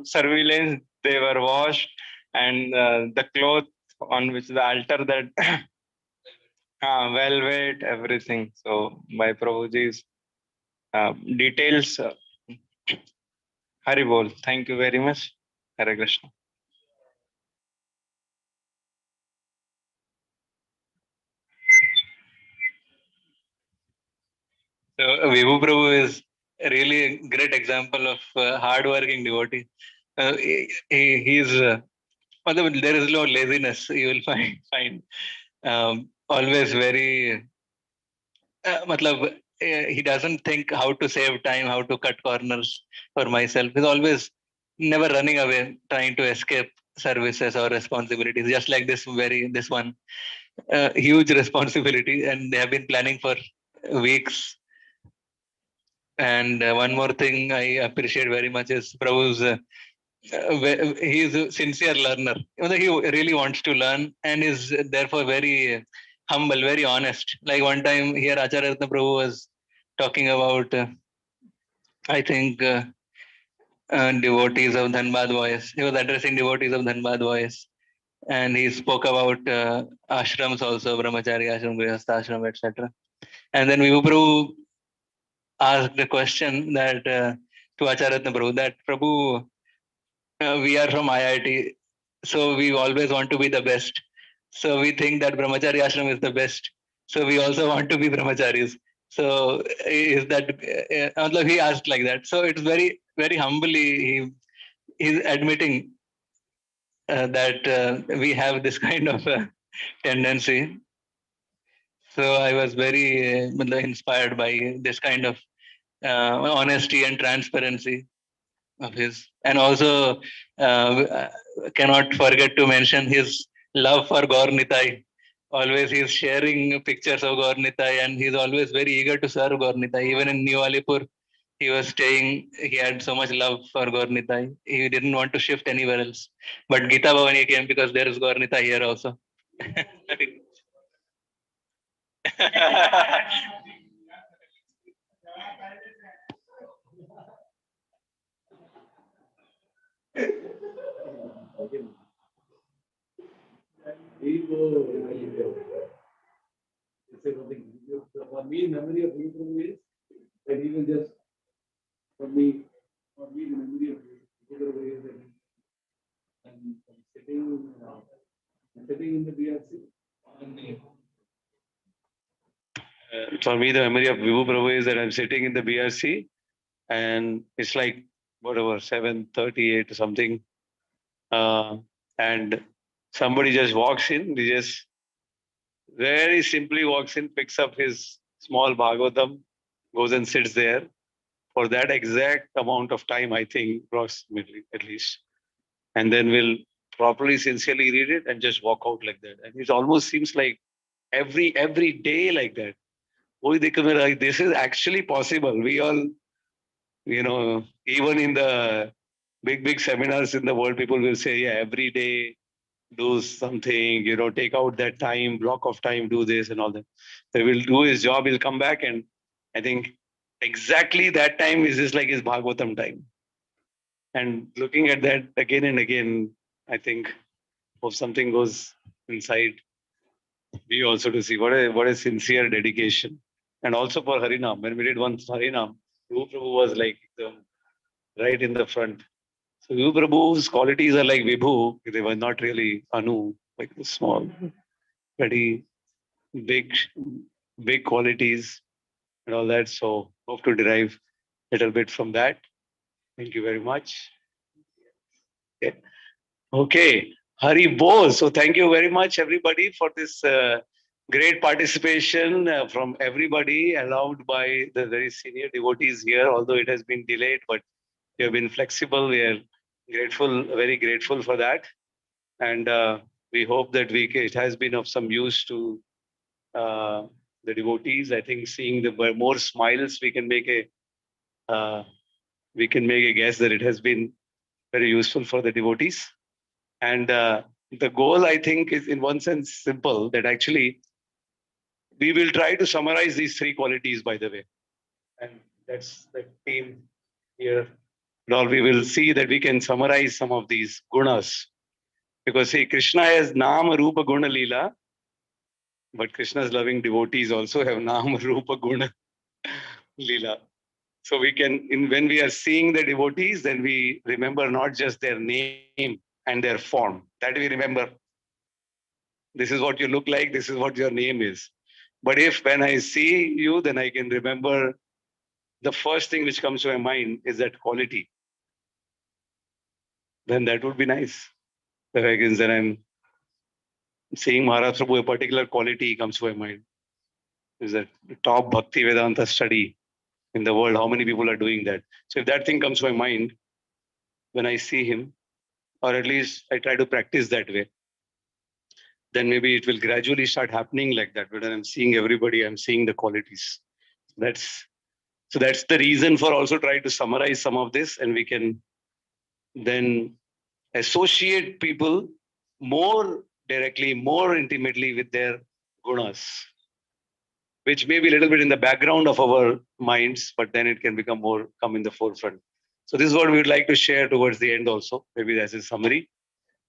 surveillance, they were washed, and the cloth on which the altar that velvet, everything. So by Prabhuji's details, Hari Bol. Thank you very much. Hare Krishna. So Vibhu Prabhu is really a great example of hard-working devotee. He's there is no laziness. You will find always very. He doesn't think how to save time, how to cut corners for myself. He's always never running away, trying to escape services or responsibilities. Just like this one huge responsibility, and they have been planning for weeks. And one more thing I appreciate very much is Prabhu's. He is a sincere learner. He really wants to learn and is therefore very humble, very honest. Like one time here, Acharya Ratna Prabhu was talking about, I think, devotees of Dhanbad voice. He was addressing devotees of Dhanbad voice. And he spoke about ashrams also, brahmachari ashram, grihastha ashram, etc. And then Vibhu Prabhu asked the question that to Acharya Ratna Prabhu, that Prabhu, we are from IIT, so we always want to be the best. So we think that brahmachari ashram is the best. So we also want to be brahmacharis. So is that he asked like that. So it's very, very humbly he's admitting that we have this kind of tendency. So I was very inspired by this kind of honesty and transparency of his, and also cannot forget to mention his love for Gaur Nitai. Always he's sharing pictures of Gaur Nitai, and he's always very eager to serve Gaur Nitai. Even in New Alipur, he was staying. He had so much love for Gaur Nitai. He didn't want to shift anywhere else. But Gita Bhavan he came because there is Gaur Nitai here also. For me, memory of Hebrew is that he will just, for me, the memory of Hebrew is that I'm sitting in the BRC. For me, the memory of Vibhu Prabhu is that I'm sitting in the BRC and it's like whatever 7:38 or something, and somebody just walks in. He just very simply walks in, picks up his small Bhagavatam, goes and sits there for that exact amount of time, I think, approximately at least, and then will properly, sincerely read it and just walk out like that. And it almost seems like every day like that. Oh, like this is actually possible. We all, even in the big seminars in the world, people will say, yeah, every day do something, take out that time, block of time, do this and all that. So he will do his job, he'll come back, and I think exactly that time is just like his Bhagavatam time. And looking at that again and again, I think if something goes inside me also to see what a sincere dedication. And also for Harinam, when we did once Harinam, Guru Prabhu was like right in the front. So Guru Prabhu's qualities are like Vibhu, they were not really Anu, like small, very big, big qualities and all that. So hope to derive a little bit from that. Thank you very much. Okay, Hari Bol. So thank you very much, everybody, for this great participation from everybody, allowed by the very senior devotees here. Although it has been delayed, but you have been flexible. We are grateful, very grateful for that, and we hope that it has been of some use to the devotees. I think seeing the more smiles, we can make a guess that it has been very useful for the devotees. And the goal, I think, is in one sense simple, that actually we will try to summarize these three qualities, by the way. And that's the theme here. All we will see that we can summarize some of these gunas. Because see, Krishna has Nama, Rupa, Guna, Leela. But Krishna's loving devotees also have Nama, Rupa, Guna, Leela. So we can, when we are seeing the devotees, then we remember not just their name and their form. That we remember. This is what you look like. This is what your name is. But if when I see you, then I can remember the first thing which comes to my mind is that quality. Then that would be nice. Then I'm seeing Maharaj Prabhu, a particular quality comes to my mind. Is that the top Bhakti Vedanta study in the world? How many people are doing that? So if that thing comes to my mind, when I see him, or at least I try to practice that way, then maybe it will gradually start happening like that. But when I'm seeing everybody, I'm seeing the qualities. That's the reason for also trying to summarize some of this, and we can then associate people more directly, more intimately with their gunas, which may be a little bit in the background of our minds, but then it can come in the forefront. So this is what we would like to share towards the end also. Maybe that's a summary.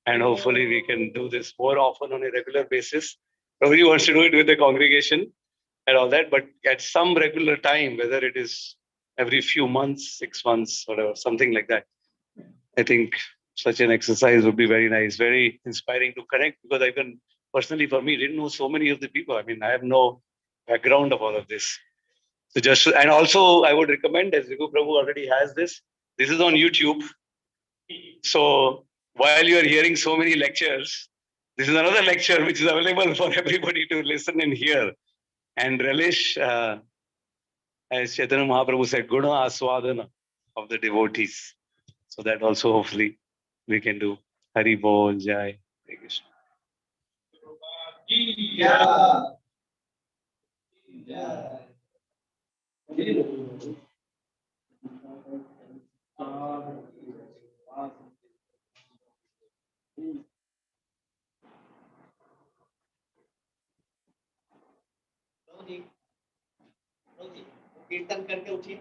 And hopefully we can do this more often on a regular basis. Nobody wants to do it with the congregation and all that, but at some regular time, whether it is every few months, 6 months, whatever, something like that. I think such an exercise would be very nice, very inspiring to connect, because I can personally, for me, didn't know so many of the people. I mean, I have no background of all of this. So and also I would recommend, as Vigu Prabhu already has this is on YouTube. So while you are hearing so many lectures, this is another lecture which is available for everybody to listen and hear and relish, as Chaitanya Mahaprabhu said, Guna Aswadana of the devotees. So that also hopefully we can do. Hari Bol Jai. Hare Krishna. कीर्तन करके उठिए